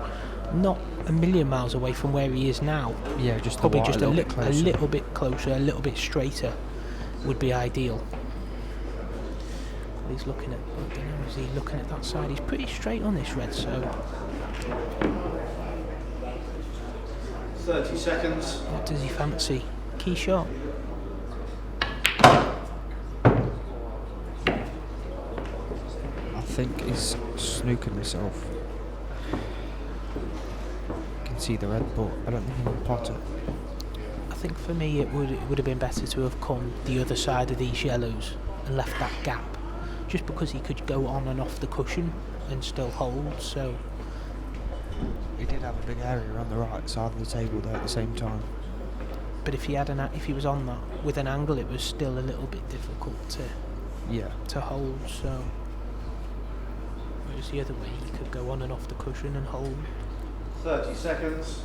[SPEAKER 1] not a million miles away from where he is now.
[SPEAKER 2] Yeah, just
[SPEAKER 1] Probably
[SPEAKER 2] the white
[SPEAKER 1] just
[SPEAKER 2] a little bit closer.
[SPEAKER 1] a little bit straighter would be ideal. He's looking at, I don't know, is he looking at that side? He's pretty straight on this red, so
[SPEAKER 3] 30 seconds.
[SPEAKER 1] what does he fancy? Key shot.
[SPEAKER 2] I think he's snooking himself. You can see the red, but I don't think he can pot it.
[SPEAKER 1] I think for me it would have been better to have come the other side of these yellows and left that gap just because he could go on and off the cushion and still hold. So
[SPEAKER 2] He did have a big area on the right side of the table there at the same time.
[SPEAKER 1] but if he was on that with an angle, it was still a little bit difficult to hold. So whereas the other way, he could go on and off the cushion and hold.
[SPEAKER 3] 30 seconds.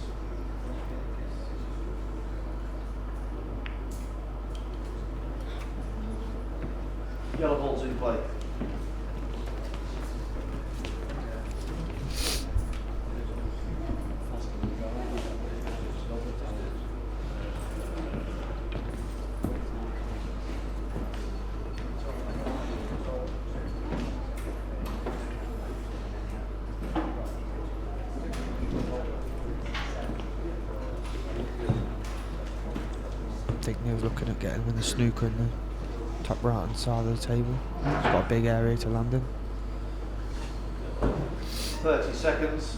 [SPEAKER 3] Yellow ball's in play.
[SPEAKER 2] I think Neil's looking at getting him in the snooker in the top right hand side of the table. He's got a big area to land in.
[SPEAKER 3] 30 seconds.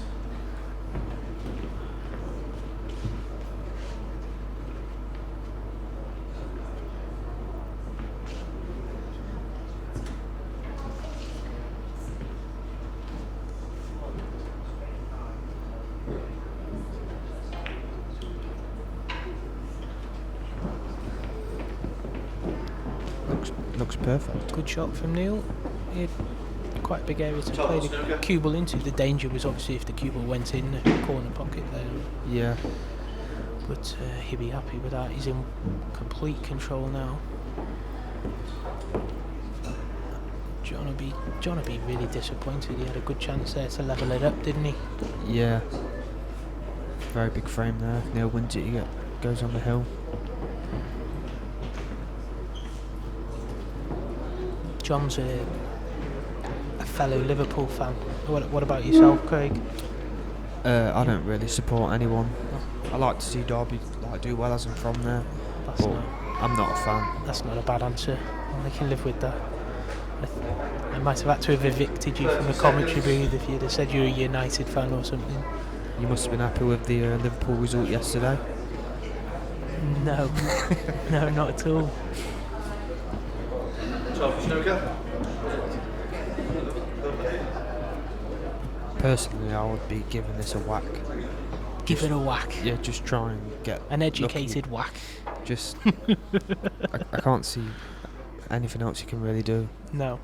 [SPEAKER 2] Looks perfect.
[SPEAKER 1] Good shot from Neil. He had quite a big area to
[SPEAKER 3] Top
[SPEAKER 1] play the
[SPEAKER 3] snooker.
[SPEAKER 1] cue ball into. The danger was obviously if the cue ball went in the corner pocket there.
[SPEAKER 2] Yeah.
[SPEAKER 1] But he'll be happy with that. He's in complete control now. John will be really disappointed. He had a good chance there to level it up, didn't he?
[SPEAKER 2] Yeah. Very big frame there. If Neil wins it, he goes on the hill.
[SPEAKER 1] John's a fellow Liverpool fan. What about yourself, Craig?
[SPEAKER 2] I don't really support anyone. I like to see Derby do well as I'm from there,
[SPEAKER 1] That's
[SPEAKER 2] but
[SPEAKER 1] not,
[SPEAKER 2] I'm not a fan.
[SPEAKER 1] that's not a bad answer. I can live with that. I might have had to have evicted you from the commentary booth if you'd have said you're a United fan or something.
[SPEAKER 2] You must have been happy with the Liverpool result yesterday.
[SPEAKER 1] No, no, not at all.
[SPEAKER 3] Top snooker.
[SPEAKER 2] Personally, I would be giving this a whack.
[SPEAKER 1] Give it a whack.
[SPEAKER 2] Yeah, just try and get
[SPEAKER 1] An educated
[SPEAKER 2] lucky.
[SPEAKER 1] whack.
[SPEAKER 2] Just, I can't see anything else you can really do.
[SPEAKER 1] No,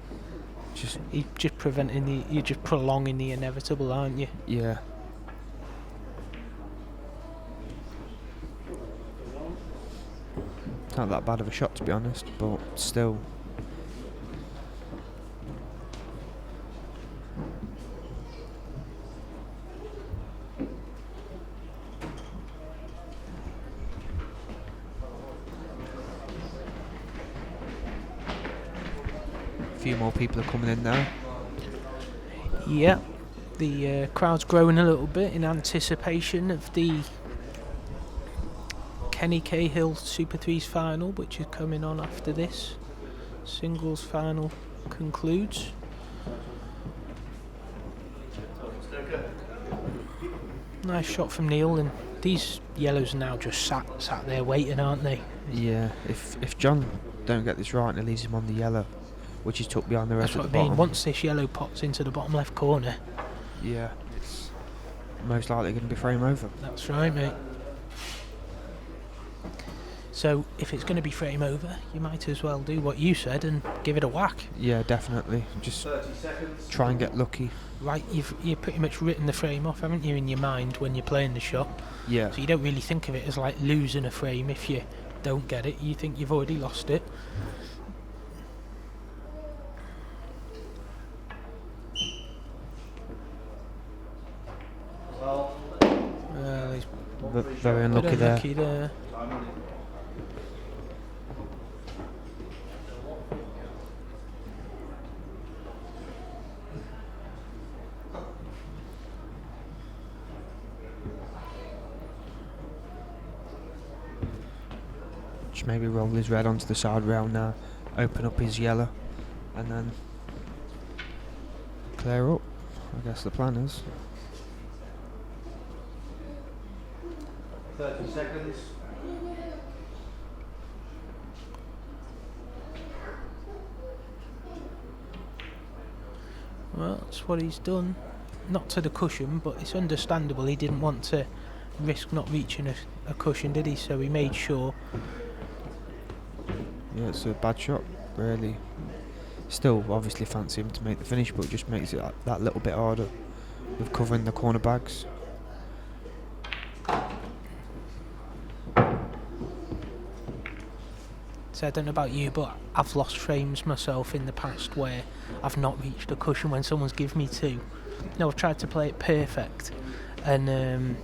[SPEAKER 2] Just,
[SPEAKER 1] you're just prolonging the inevitable, aren't you?
[SPEAKER 2] yeah. Not that bad of a shot, to be honest, but still. A few more people are coming in now.
[SPEAKER 1] Yeah, the crowd's growing a little bit in anticipation of the Kenny Cahill Super 3s final, which is coming on after this. Singles final concludes.
[SPEAKER 3] Snooker.
[SPEAKER 1] Nice shot from Neil, and these yellows are now just sat there waiting, aren't they?
[SPEAKER 2] Yeah, if John don't get this right and he leaves him on the yellow, which he's tucked behind the red
[SPEAKER 1] That's
[SPEAKER 2] at
[SPEAKER 1] what
[SPEAKER 2] the
[SPEAKER 1] I mean.
[SPEAKER 2] bottom.
[SPEAKER 1] Once this yellow pops into the bottom left corner,
[SPEAKER 2] Yeah, it's most likely going to be frame over.
[SPEAKER 1] that's right, mate. So if it's going to be frame over, you might as well do what you said and give it a whack.
[SPEAKER 2] Yeah, definitely. Just
[SPEAKER 3] 30 seconds.
[SPEAKER 2] try and get lucky.
[SPEAKER 1] Right, you've pretty much written the frame off, haven't you, in your mind when you're playing the shot?
[SPEAKER 2] Yeah.
[SPEAKER 1] So you don't really think of it as like losing a frame if you don't get it. You think you've already lost it.
[SPEAKER 3] Well,
[SPEAKER 1] He's
[SPEAKER 2] Very unlucky
[SPEAKER 1] bit
[SPEAKER 2] there.
[SPEAKER 1] unlucky there.
[SPEAKER 3] time on it.
[SPEAKER 2] Just maybe roll his red onto the side rail now, open up his yellow, and then clear up. I guess the plan is.
[SPEAKER 3] 30 seconds.
[SPEAKER 1] Well, that's what he's done. Not to the cushion, but it's understandable. He didn't want to risk not reaching a cushion, did he? So he made sure.
[SPEAKER 2] Yeah, it's a bad shot, really. Still, obviously fancy him to make the finish, but it just makes it that little bit harder with covering the corner bags.
[SPEAKER 1] So I don't know about you, but I've lost frames myself in the past where I've not reached a cushion when someone's given me two. I've tried to play it perfect, and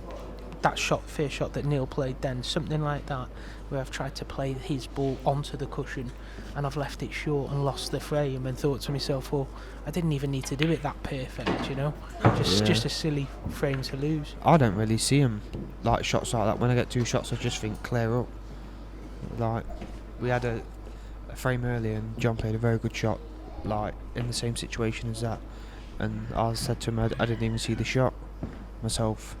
[SPEAKER 1] that first shot that Neil played then, something like that, where I've tried to play his ball onto the cushion and I've left it short and lost the frame and thought to myself, well, I didn't even need to do it that perfect, just a silly frame to lose.
[SPEAKER 2] I don't really see him like shots like that. When I get two shots, I just think clear up. Like, we had a frame earlier and John played a very good shot, like in the same situation as that, and I said to him I didn't even see the shot myself.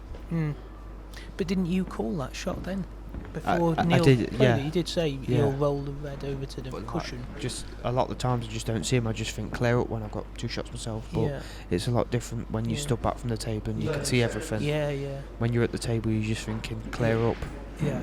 [SPEAKER 1] But didn't you call that shot then? Before Neil
[SPEAKER 2] I did,
[SPEAKER 1] played it, you did say he'll roll the red over to the cushion.
[SPEAKER 2] Just a lot of the times I just don't see him. I just think clear up when I've got two shots myself. But it's a lot different when you stood back from the table and you can see everything.
[SPEAKER 1] Yeah, yeah.
[SPEAKER 2] When you're at the table, you're just thinking clear up.
[SPEAKER 1] Yeah.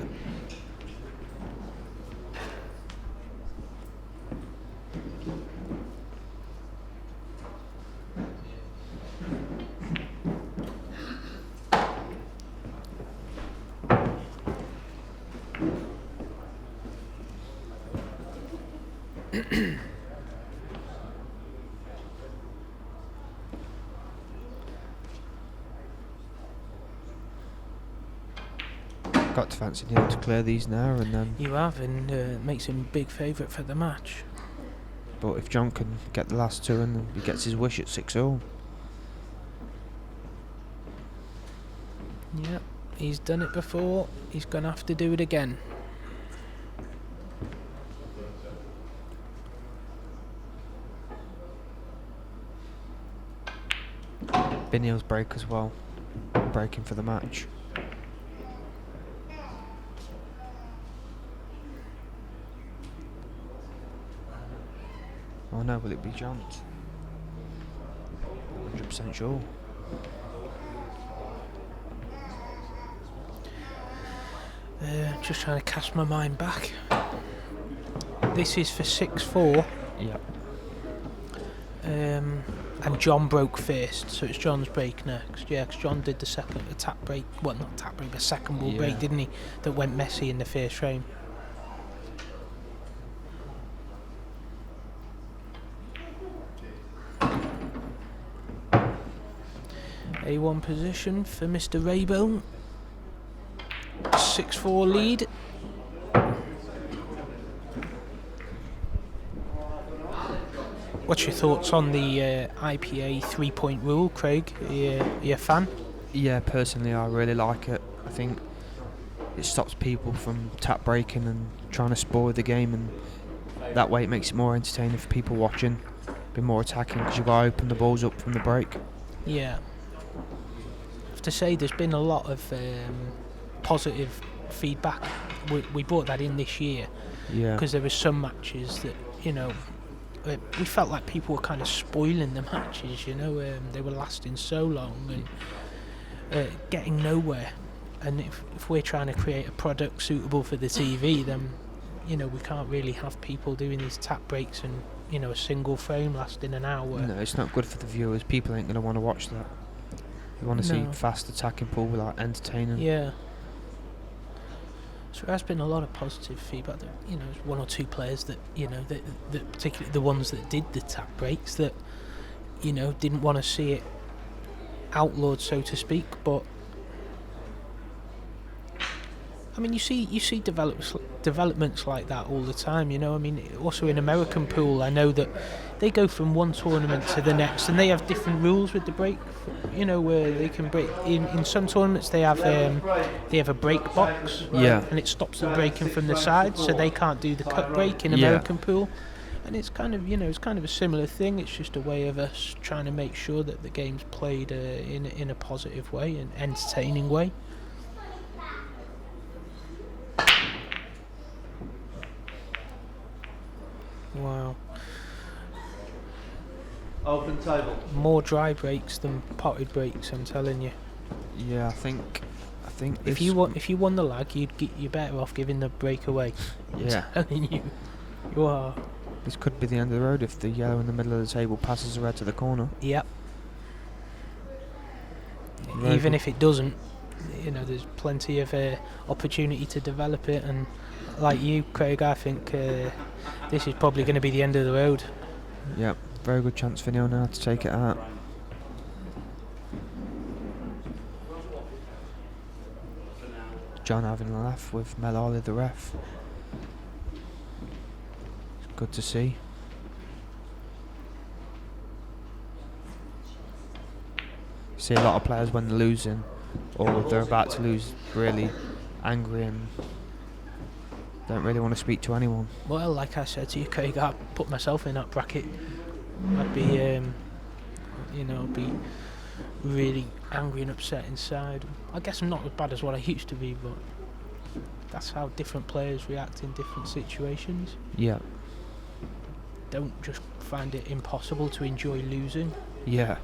[SPEAKER 2] Got to fancy Neil to clear these now and then.
[SPEAKER 1] You have, and it makes him big favourite for the match.
[SPEAKER 2] But if John can get the last two and he gets his wish at 6-0.
[SPEAKER 1] Yep, he's done it before. He's going to have to do it again.
[SPEAKER 2] Neil's break as well. Breaking for the match. Oh no, will it be John's? 100% sure.
[SPEAKER 1] Just trying to cast my mind back. This is for 6-4.
[SPEAKER 2] Yeah.
[SPEAKER 1] And John broke first, so it's John's break next. Yeah, because John did the second tap break. Well, not tap break, but second ball break, didn't he? That went messy in the first frame. A1 position for Mr. Rhyl. 6-4 lead. What's your thoughts on the IPA 3-point rule, Craig? Are you a fan?
[SPEAKER 2] Yeah, personally I really like it. I think it stops people from tap breaking and trying to spoil the game, and that way it makes it more entertaining for people watching, be more attacking because you've got to open the balls up from the break.
[SPEAKER 1] Yeah. I have to say there's been a lot of positive feedback. We brought that in this year because there were some matches that, we felt like people were kind of spoiling the matches, they were lasting so long and getting nowhere. And if we're trying to create a product suitable for the TV, then, we can't really have people doing these tap breaks and, a single frame lasting an hour.
[SPEAKER 2] No, it's not good for the viewers. People ain't going to want to watch that. You want to see fast attacking pool without entertaining.
[SPEAKER 1] Yeah. So there has been a lot of positive feedback. That, there's one or two players that, that particularly the ones that did the tap breaks that, didn't want to see it outlawed, so to speak. But I mean, you see developments like that all the time. Also in American pool, I know that they go from one tournament to the next, and they have different rules with the break. Where they can break. In some tournaments, they have a break box, and it stops them breaking from the side, so they can't do the cut break in American pool. And it's kind of a similar thing. It's just a way of us trying to make sure that the game's played in a positive way, an entertaining way. Wow.
[SPEAKER 3] Open table.
[SPEAKER 1] More dry breaks than potted breaks, I'm telling you.
[SPEAKER 2] Yeah, I think
[SPEAKER 1] If you won the lag, you're better off giving the break away.
[SPEAKER 2] Yeah,
[SPEAKER 1] I'm telling you, you are.
[SPEAKER 2] this could be the end of the road if the yellow in the middle of the table passes the red to the corner.
[SPEAKER 1] Yep.
[SPEAKER 2] Very
[SPEAKER 1] Even
[SPEAKER 2] good.
[SPEAKER 1] if it doesn't, there's plenty of opportunity to develop it. And like you, Craig, I think this is probably going to be the end of the road.
[SPEAKER 2] Yeah, very good chance for Neil now to take it out. John having a laugh with Mel Ollie, the ref. It's good to see. See a lot of players when they're losing or they're about to lose really angry and don't really want to speak to anyone.
[SPEAKER 1] Well, like I said to you, Craig, I put myself in that bracket. I'd be, be really angry and upset inside. I guess I'm not as bad as what I used to be, but that's how different players react in different situations.
[SPEAKER 2] Yeah.
[SPEAKER 1] Don't just find it impossible to enjoy losing.
[SPEAKER 2] Yeah.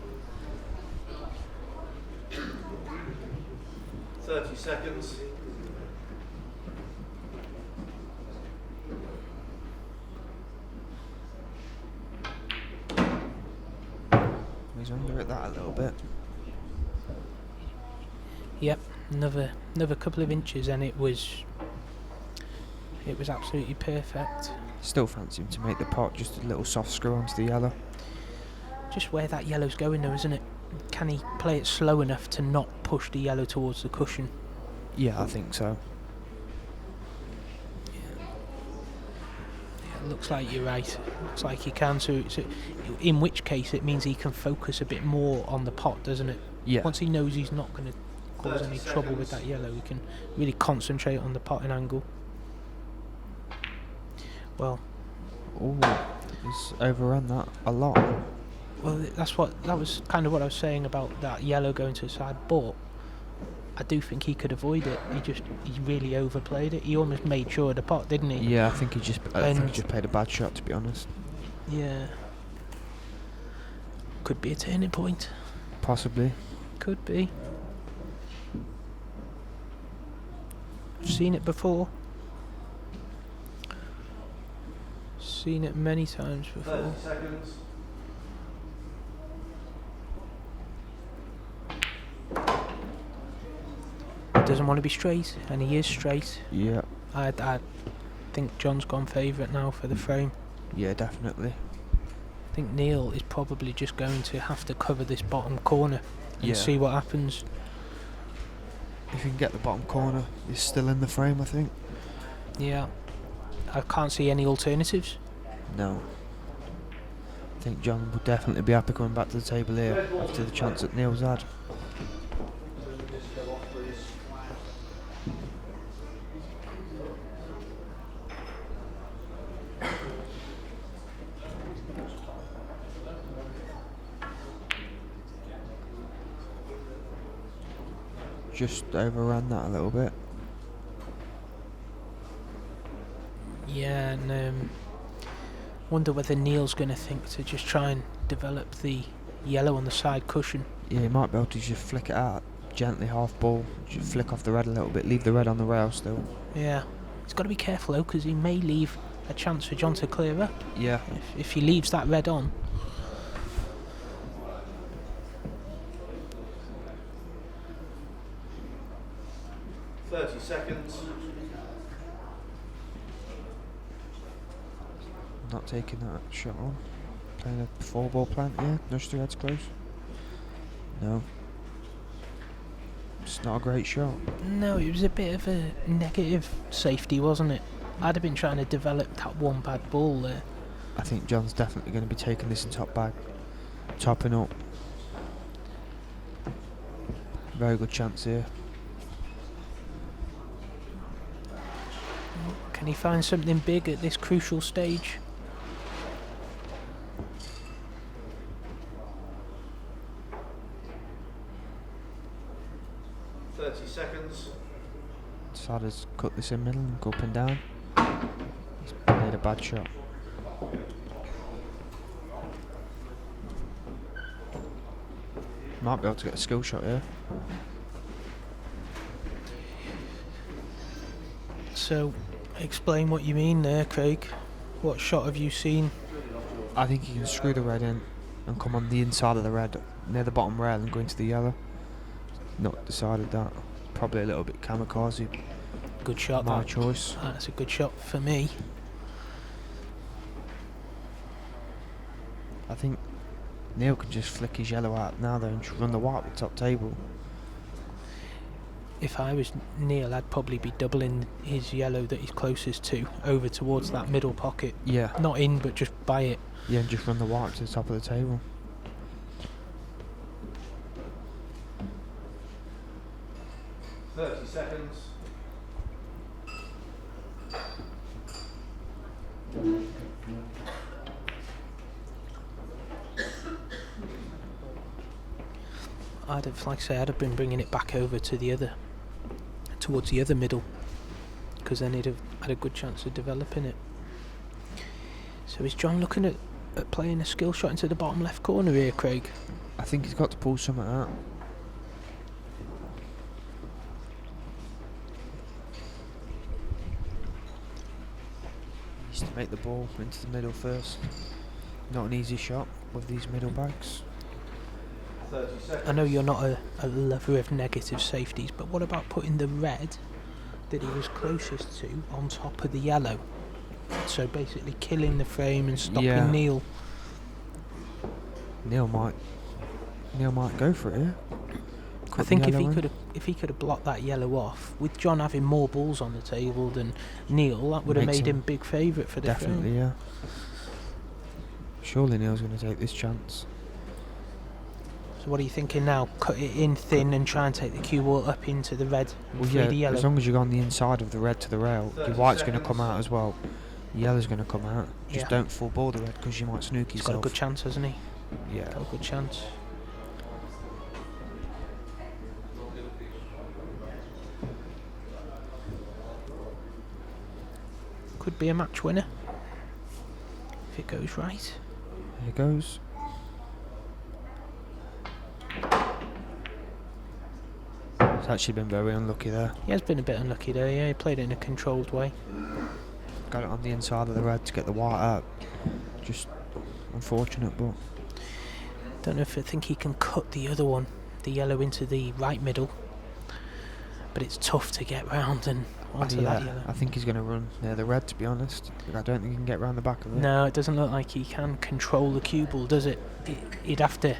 [SPEAKER 3] 30 seconds.
[SPEAKER 2] He's under at that a little bit.
[SPEAKER 1] Yep, another couple of inches, and it was absolutely perfect.
[SPEAKER 2] Still fancy him to make the pot just a little soft screw onto the yellow.
[SPEAKER 1] Just where that yellow's going though, isn't it? Can he play it slow enough to not push the yellow towards the cushion?
[SPEAKER 2] Yeah, I think so.
[SPEAKER 1] Yeah, looks like you're right. Looks like he can. So in which case it means he can focus a bit more on the pot, doesn't it?
[SPEAKER 2] Yeah.
[SPEAKER 1] Once he knows he's not going to cause any trouble with that yellow, he can really concentrate on the potting angle. Well,
[SPEAKER 2] Ooh, he's overrun that a lot.
[SPEAKER 1] well, that was kind of what I was saying about that yellow going to the side, but I do think he could avoid it. He really overplayed it. He almost made sure of the pot, didn't he?
[SPEAKER 2] Yeah, I think he just played a bad shot, to be honest.
[SPEAKER 1] Yeah. Could be a turning point.
[SPEAKER 2] Possibly.
[SPEAKER 1] Could be. Seen it before. Seen it many times before.
[SPEAKER 3] 30 seconds.
[SPEAKER 1] Doesn't want to be straight, and he is straight.
[SPEAKER 2] Yeah.
[SPEAKER 1] I think John's gone favourite now for the frame.
[SPEAKER 2] Yeah, definitely.
[SPEAKER 1] I think Neil is probably just going to have to cover this bottom corner and see what happens.
[SPEAKER 2] If you can get the bottom corner, he's still in the frame, I think.
[SPEAKER 1] Yeah. I can't see any alternatives.
[SPEAKER 2] No. I think John would definitely be happy coming back to the table here after the chance that Neil's had. Just overran that a little bit.
[SPEAKER 1] Yeah, and wonder whether Neil's going to think to just try and develop the yellow on the side cushion.
[SPEAKER 2] Yeah, he might be able to just flick it out gently, half ball, just flick off the red a little bit, leave the red on the rail still.
[SPEAKER 1] Yeah, he's got to be careful though, because he may leave a chance for John to clear up.
[SPEAKER 2] Yeah.
[SPEAKER 1] If he leaves that red on.
[SPEAKER 3] .30 seconds.
[SPEAKER 2] Not taking that shot on. Playing a 4-ball plant, yeah. Nudge the heads close. No. It's not a great shot.
[SPEAKER 1] No, it was a bit of a negative safety, wasn't it? I'd have been trying to develop that one bad ball there.
[SPEAKER 2] I think John's definitely going to be taking this in top bag. Topping up. Very good chance here.
[SPEAKER 1] Can he find something big at this crucial stage?
[SPEAKER 3] .30 seconds.
[SPEAKER 2] Decided to cut this in middle and go up and down. He's played a bad shot. Might be able to get a skill shot here.
[SPEAKER 1] So, explain what you mean there, Craig. What shot have you seen?
[SPEAKER 2] I think he can screw the red in and come on the inside of the red, near the bottom rail, and go into the yellow. Not decided that. Probably a little bit kamikaze.
[SPEAKER 1] Good shot.
[SPEAKER 2] My choice.
[SPEAKER 1] That's a good shot for me.
[SPEAKER 2] I think Neil can just flick his yellow out now though and just run the white with top table.
[SPEAKER 1] If I was Neil, I'd probably be doubling his yellow that he's closest to over towards that middle pocket.
[SPEAKER 2] Yeah.
[SPEAKER 1] Not in, but just by it.
[SPEAKER 2] Yeah, and just run the white to the top of the table.
[SPEAKER 3] Seconds.
[SPEAKER 1] I'd have been bringing it back over to towards the other middle, because then he'd have had a good chance of developing it. So is John looking at playing a skill shot into the bottom left corner here, Craig?
[SPEAKER 2] I think he's got to pull something out. He needs to make the ball into the middle first. Not an easy shot with these middle bags.
[SPEAKER 3] 30 seconds.
[SPEAKER 1] I know you're not a lover of negative safeties, but what about putting the red that he was closest to on top of the yellow? So basically killing the frame and stopping Neil.
[SPEAKER 2] Neil might go for it here.
[SPEAKER 1] I think if he could have blocked that yellow off, with John having more balls on the table than Neil, that would have made him big favourite for the
[SPEAKER 2] definitely
[SPEAKER 1] frame.
[SPEAKER 2] Yeah. Surely Neil's going to take this chance.
[SPEAKER 1] So what are you thinking now? Cut it in thin and try and take the cue ball up into the red and free the yellow?
[SPEAKER 2] As long as you go on the inside of the red to the rail, your white's going to come out as well. Yellow's going to come out. Just don't full ball the red because you might snook yourself.
[SPEAKER 1] He's got a good chance, hasn't he?
[SPEAKER 2] Yeah.
[SPEAKER 1] Got a good chance. Could be a match winner if it goes right.
[SPEAKER 2] Here it goes. He's actually been very unlucky there.
[SPEAKER 1] He has been a bit unlucky there, yeah. He played it in a controlled way.
[SPEAKER 2] Got it on the inside of the red to get the white out. Just unfortunate, but...
[SPEAKER 1] Don't know if I think he can cut the other one, the yellow, into the right middle. But it's tough to get round and onto that yellow.
[SPEAKER 2] I think he's going to run near the red, to be honest. I don't think he can get round the back of it.
[SPEAKER 1] No, it doesn't look like he can control the cue ball, does it? He'd have to...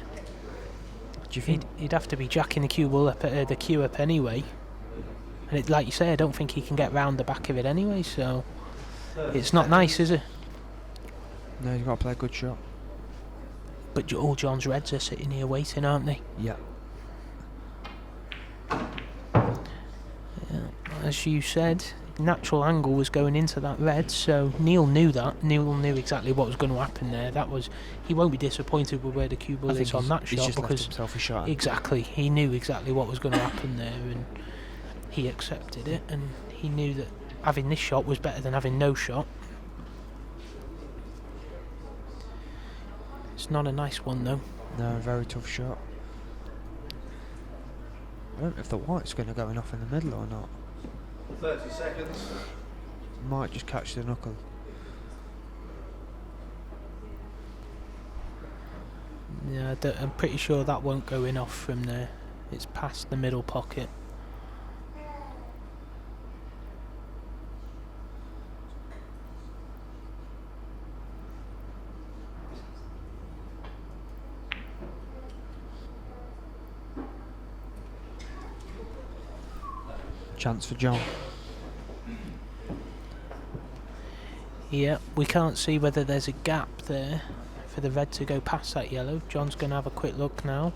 [SPEAKER 2] Do you think?
[SPEAKER 1] He'd have to be jacking the cue ball up, the cue up anyway. And like you say, I don't think he can get round the back of it anyway, so... It's not nice, is it?
[SPEAKER 2] No, he's got to play a good shot.
[SPEAKER 1] But all John's reds are sitting here waiting, aren't they?
[SPEAKER 2] Yeah.
[SPEAKER 1] As you said, natural angle was going into that red, so Neil knew that. Neil knew exactly what was going to happen there. He won't be disappointed with where the cue ball is on that shot,
[SPEAKER 2] just
[SPEAKER 1] because
[SPEAKER 2] left himself a shot.
[SPEAKER 1] Exactly, he knew exactly what was going to happen there, and he accepted it, and he knew that having this shot was better than having no shot. It's not a nice one though.
[SPEAKER 2] No, very tough shot. I don't know if the white's going to go off in the middle or not.
[SPEAKER 3] 30 seconds.
[SPEAKER 2] Might just catch the knuckle.
[SPEAKER 1] Yeah, I'm pretty sure that won't go in off from there. It's past the middle pocket.
[SPEAKER 2] Chance for John.
[SPEAKER 1] Yeah, we can't see whether there's a gap there for the red to go past that yellow. John's going to have a quick look now.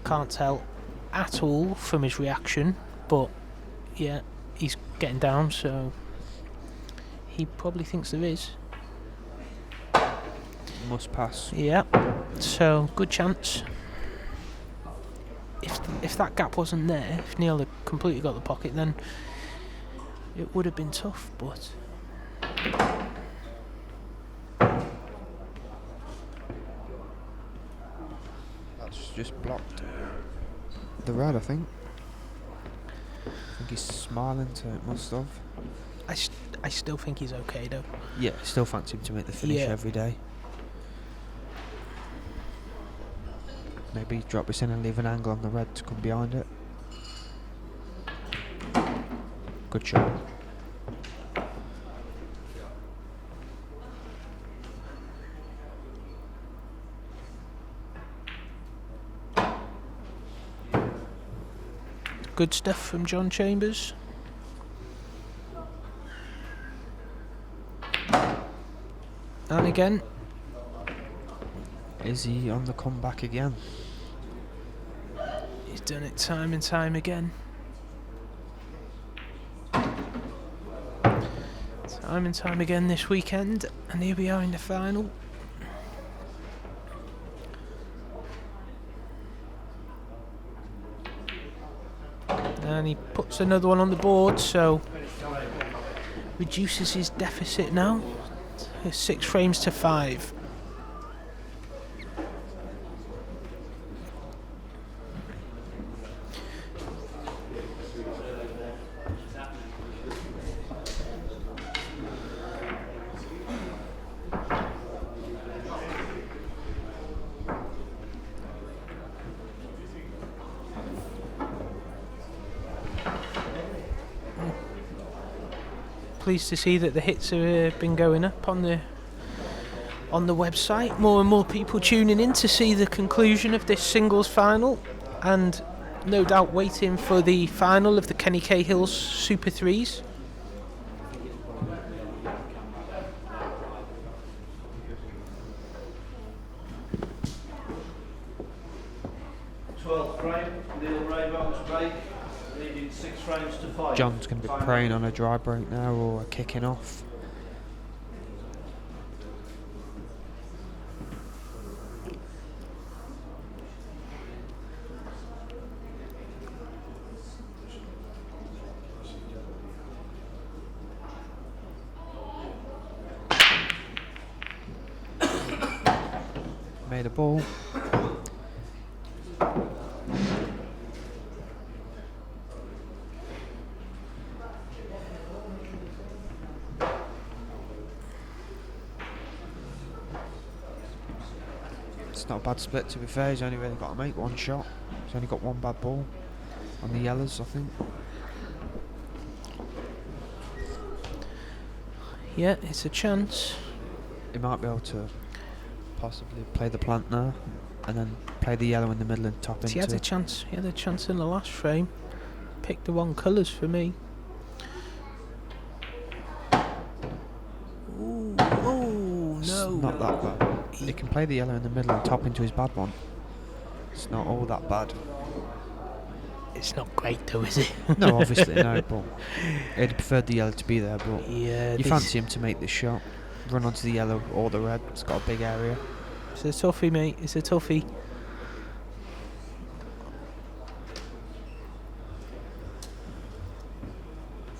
[SPEAKER 1] Can't tell at all from his reaction, but yeah, he's getting down, so he probably thinks there is.
[SPEAKER 2] Must pass.
[SPEAKER 1] Yeah, so good chance. If that gap wasn't there, if Neil had completely got the pocket, then it would have been tough, but...
[SPEAKER 2] That's just blocked the red, I think. I think he's smiling, so it must have.
[SPEAKER 1] I still think he's okay though.
[SPEAKER 2] Yeah, still fancy him to make the finish
[SPEAKER 1] Yeah.
[SPEAKER 2] every day. Maybe drop this in and leave an angle on the red to come behind it. Good shot.
[SPEAKER 1] Good stuff from John Chambers. And again.
[SPEAKER 2] Is he on the comeback again?
[SPEAKER 1] He's done it time and time again. Time and time again this weekend, and here we are in the final. And he puts another one on the board, so reduces his deficit now to 6 frames to 5. Pleased to see that the hits have been going up on the website. More and more people tuning in to see the conclusion of this singles final, and no doubt waiting for the final of the Kenny Cahill's Super 3s.
[SPEAKER 3] Rhyl break, leading 6 frames to 5.
[SPEAKER 2] John's going to be preying on a dry break now or a kicking off. Made a ball. It's not a bad split, to be fair. He's only really got to make one shot. He's only got one bad ball on the yellows, I think.
[SPEAKER 1] Yeah, it's a chance.
[SPEAKER 2] He might be able to possibly play the plant now and then play the yellow in the middle and top into.
[SPEAKER 1] He had a chance. He had a chance in the last frame. Picked the wrong colours for me. Ooh, oh
[SPEAKER 2] It's
[SPEAKER 1] no!
[SPEAKER 2] not that bad. He can play the yellow in the middle and top into his bad one. It's not all that bad.
[SPEAKER 1] It's not great though, is it?
[SPEAKER 2] No, obviously no, but he'd preferred the yellow to be there, but
[SPEAKER 1] Yeah,
[SPEAKER 2] you fancy him to make this shot. Run onto the yellow or the red. It's got a big area.
[SPEAKER 1] It's a toughie, mate. It's a toughie.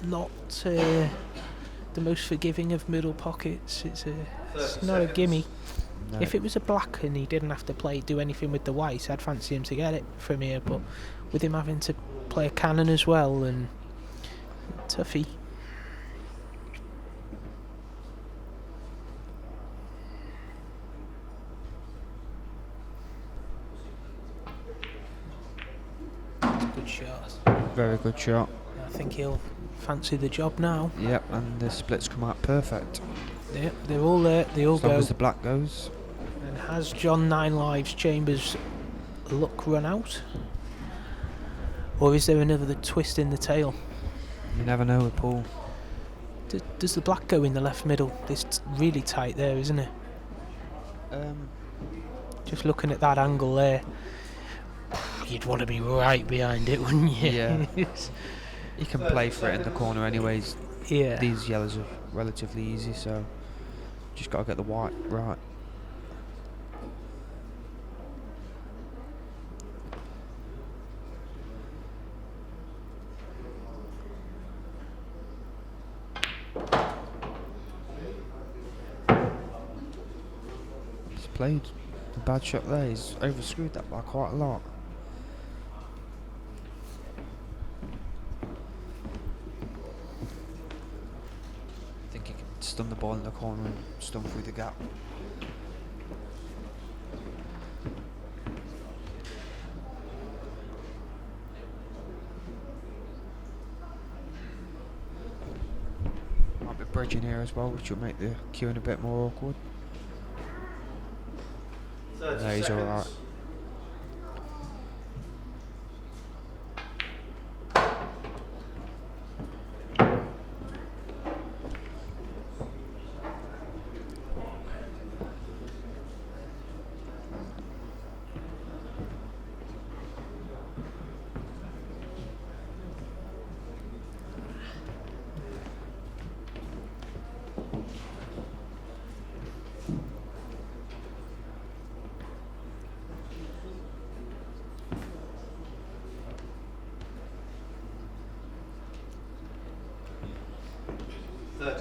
[SPEAKER 1] Not the most forgiving of middle pockets. It's not a gimme.
[SPEAKER 2] No.
[SPEAKER 1] If it was a black and he didn't have to do anything with the white, I'd fancy him to get it from here. But with him having to play a cannon as well, and toughie. Good shot.
[SPEAKER 2] Very good shot.
[SPEAKER 1] I think he'll fancy the job now.
[SPEAKER 2] Yep, and the splits come out perfect.
[SPEAKER 1] Yep, they're all there. They all
[SPEAKER 2] As long
[SPEAKER 1] go.
[SPEAKER 2] as the black goes.
[SPEAKER 1] And has John 9 Lives Chambers' luck run out? Or is there another twist in the tail?
[SPEAKER 2] You never know with Paul.
[SPEAKER 1] Does the black go in the left middle? It's really tight there, isn't it? Just looking at that angle there, you'd want to be right behind it, wouldn't you?
[SPEAKER 2] Yeah. He can play for it in the corner anyways.
[SPEAKER 1] Yeah.
[SPEAKER 2] These yellows are relatively easy, so just got to get the white right. It's played. A bad shot there. He's overscrewed that by quite a lot. I think he can stun the ball in the corner and stun through the gap. Might be bridging here as well, which will make the queuing a bit more awkward.
[SPEAKER 3] 30
[SPEAKER 2] No, he's
[SPEAKER 3] seconds.
[SPEAKER 2] alright.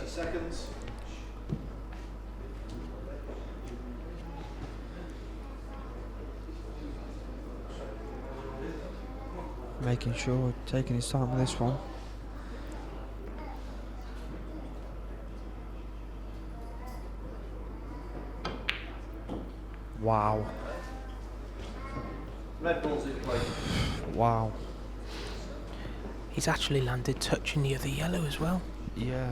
[SPEAKER 3] Seconds.
[SPEAKER 2] Making sure, taking his time with this one. Wow.
[SPEAKER 3] Red ball's in play.
[SPEAKER 2] Wow.
[SPEAKER 1] He's actually landed touching the other yellow as well.
[SPEAKER 2] Yeah.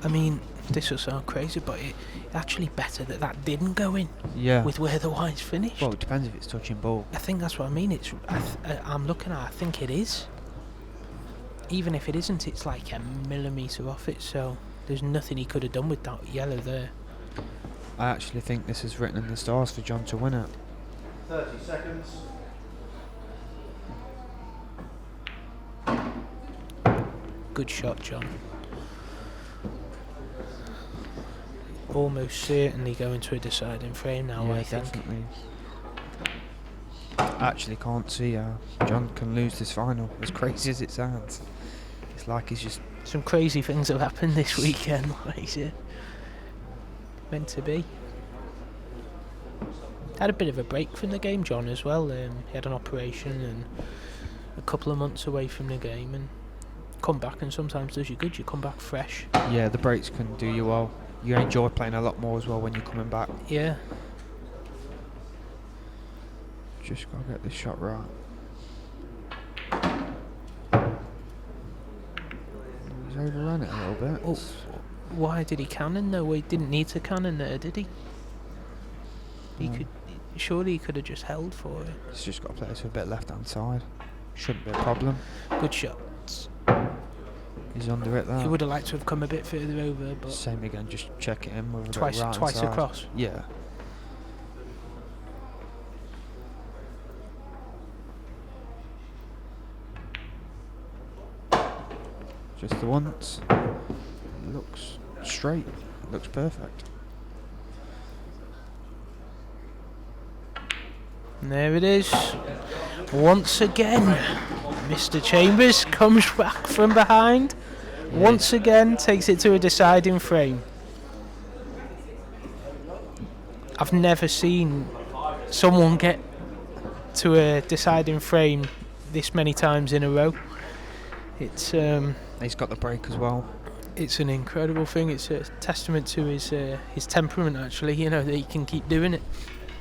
[SPEAKER 1] I mean, this will sound crazy, but it's actually better that didn't go in
[SPEAKER 2] Yeah.
[SPEAKER 1] with where the wine's finished.
[SPEAKER 2] Well, it depends if it's touching ball.
[SPEAKER 1] I think that's what I mean. I'm looking at it, I think it is. Even if it isn't, it's like a millimetre off it, so there's nothing he could have done with that yellow there.
[SPEAKER 2] I actually think this is written in the stars for John to win it.
[SPEAKER 3] 30 seconds.
[SPEAKER 1] Good shot, John. Almost certainly going to a deciding frame now,
[SPEAKER 2] Yeah,
[SPEAKER 1] I think.
[SPEAKER 2] definitely. I actually can't see how John can lose this final, as crazy as it sounds. It's like he's just...
[SPEAKER 1] Some crazy things have happened this weekend, like it meant to be. Had a bit of a break from the game, John, as well. He had an operation and a couple of months away from the game, and come back, and sometimes does you good. You come back fresh.
[SPEAKER 2] Yeah, the breaks can do you well. You enjoy playing a lot more as well when you're coming back.
[SPEAKER 1] Yeah.
[SPEAKER 2] Just gotta get this shot right. He's overrun it a little bit.
[SPEAKER 1] Oh, why did he cannon though? Well, he didn't need to cannon there, did he? He
[SPEAKER 2] No.
[SPEAKER 1] could. Surely he could have just held for it.
[SPEAKER 2] He's just got to play it to a bit left hand side. Shouldn't be a problem.
[SPEAKER 1] Good shots.
[SPEAKER 2] He's under it
[SPEAKER 1] He
[SPEAKER 2] there.
[SPEAKER 1] would have liked to have come a bit further over, but
[SPEAKER 2] Same again, just check it in with a
[SPEAKER 1] twice
[SPEAKER 2] bit right
[SPEAKER 1] twice
[SPEAKER 2] side.
[SPEAKER 1] across.
[SPEAKER 2] Yeah. Just the once. Looks straight. Looks perfect.
[SPEAKER 1] And there it is. Once again, Mr. Chambers comes back from behind. Once again, takes it to a deciding frame. I've never seen someone get to a deciding frame this many times in a row. It's
[SPEAKER 2] He's got the break as well.
[SPEAKER 1] it's an incredible thing. It's a testament to his temperament, actually. You know, that he can keep doing it.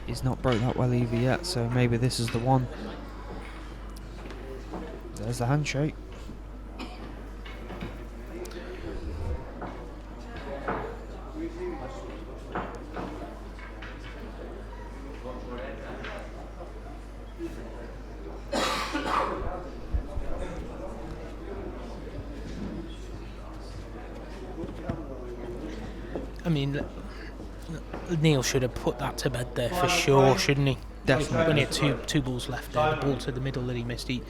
[SPEAKER 2] He's not broke that well either yet, so maybe this is the one. There's the handshake.
[SPEAKER 1] I mean, Neil should have put that to bed there for sure, shouldn't he?
[SPEAKER 2] Definitely.
[SPEAKER 1] When he had two balls left there, the ball to the middle that he missed, he'd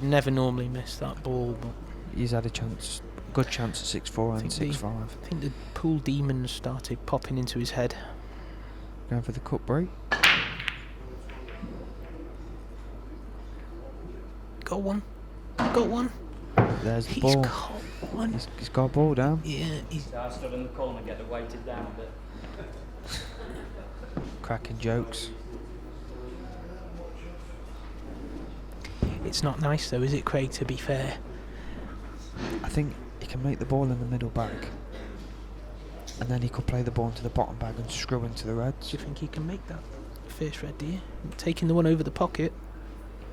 [SPEAKER 1] never normally miss that ball. But
[SPEAKER 2] He's had a chance, good chance at 6-4 and
[SPEAKER 1] think
[SPEAKER 2] 6-5.
[SPEAKER 1] I think the pool demons started popping into his head.
[SPEAKER 2] Going for the cut break.
[SPEAKER 1] Got one. Got one.
[SPEAKER 2] There's the
[SPEAKER 1] He's
[SPEAKER 2] ball.
[SPEAKER 1] got one.
[SPEAKER 2] He's got a ball down.
[SPEAKER 1] Yeah, he's
[SPEAKER 4] So I stood in the corner, get it weighted down a bit.
[SPEAKER 2] cracking jokes.
[SPEAKER 1] It's not nice though, is it, Craig, to be fair?
[SPEAKER 2] I think he can make the ball in the middle bag, and then he could play the ball into the bottom bag and screw into the reds.
[SPEAKER 1] Do you think he can make that first red, do you? Taking the one over the pocket.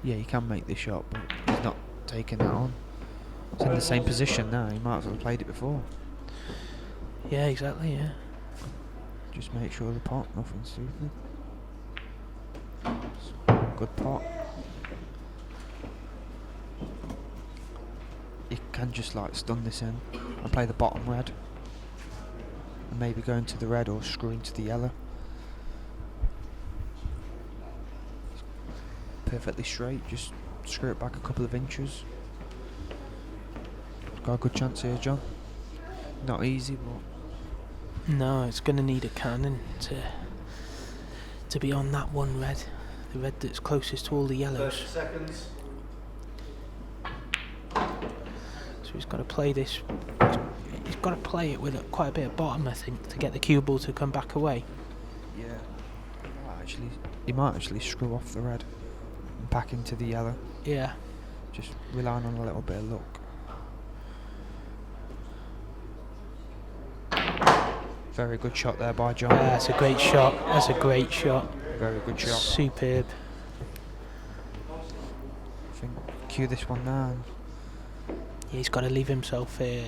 [SPEAKER 2] Yeah, he can make the shot, but he's not taking that on. He's in the same position now, he might as well have played it before.
[SPEAKER 1] Yeah, exactly, yeah.
[SPEAKER 2] Just make sure the pot, nothing stupid. Good pot. You can just like stun this in and play the bottom red. And maybe go into the red or screw into the yellow. Perfectly straight, just screw it back a couple of inches. Got a good chance here, John. Not easy, but
[SPEAKER 1] No, it's going to need a cannon to be on that one red. The red that's closest to all the
[SPEAKER 3] 30
[SPEAKER 1] yellows.
[SPEAKER 3] seconds.
[SPEAKER 1] So he's got to play this. He's got to play it with quite a bit of bottom, I think, to get the cue ball to come back away.
[SPEAKER 2] yeah, he might actually screw off the red and back into the yellow.
[SPEAKER 1] Yeah.
[SPEAKER 2] Just relying on a little bit of luck. Very good shot there by John.
[SPEAKER 1] That's a great shot. That's a great shot.
[SPEAKER 2] Very good shot.
[SPEAKER 1] Superb.
[SPEAKER 2] I think cue this one now.
[SPEAKER 1] Yeah, he's got to leave himself a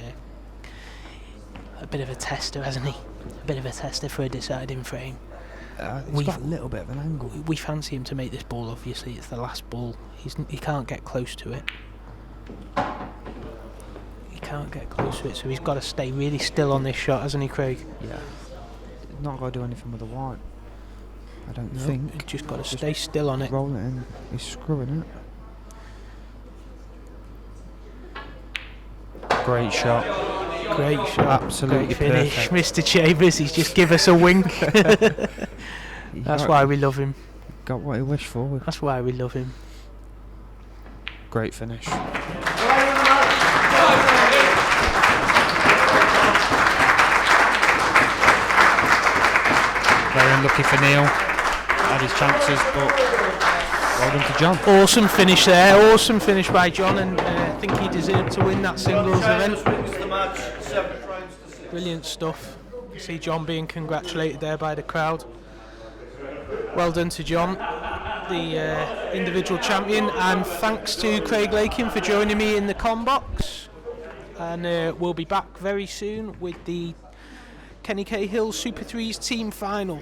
[SPEAKER 1] bit of a tester, hasn't he? A bit of a tester for a deciding frame.
[SPEAKER 2] He's got a little bit of an angle.
[SPEAKER 1] We fancy him to make this ball, obviously. It's the last ball. He can't get close to it. He can't get close to it, so he's got to stay really still on this shot, hasn't he, Craig?
[SPEAKER 2] Yeah. Not got to do anything with the white. I don't
[SPEAKER 1] No,
[SPEAKER 2] think.
[SPEAKER 1] he's just got to stay still on it.
[SPEAKER 2] Roll it in. He's screwing it. Great shot.
[SPEAKER 1] Great shot.
[SPEAKER 2] Absolutely
[SPEAKER 1] Great finish.
[SPEAKER 2] perfect.
[SPEAKER 1] Mr. Chambers, he's just give us a wink. That's why we love him.
[SPEAKER 2] Got what he wished for.
[SPEAKER 1] That's why we love him.
[SPEAKER 2] Great finish. Very unlucky for Neil. Had his chances, but well done to John.
[SPEAKER 1] Awesome finish there. Awesome finish by John, and I think he deserved to win that singles event.
[SPEAKER 3] Wins the match, 7 frames to 6.
[SPEAKER 1] Brilliant stuff. You see John being congratulated there by the crowd. Well done to John, the individual champion, and thanks to Craig Lakin for joining me in the Combox. And we'll be back very soon with the Kenny Cahill Super 3's team final.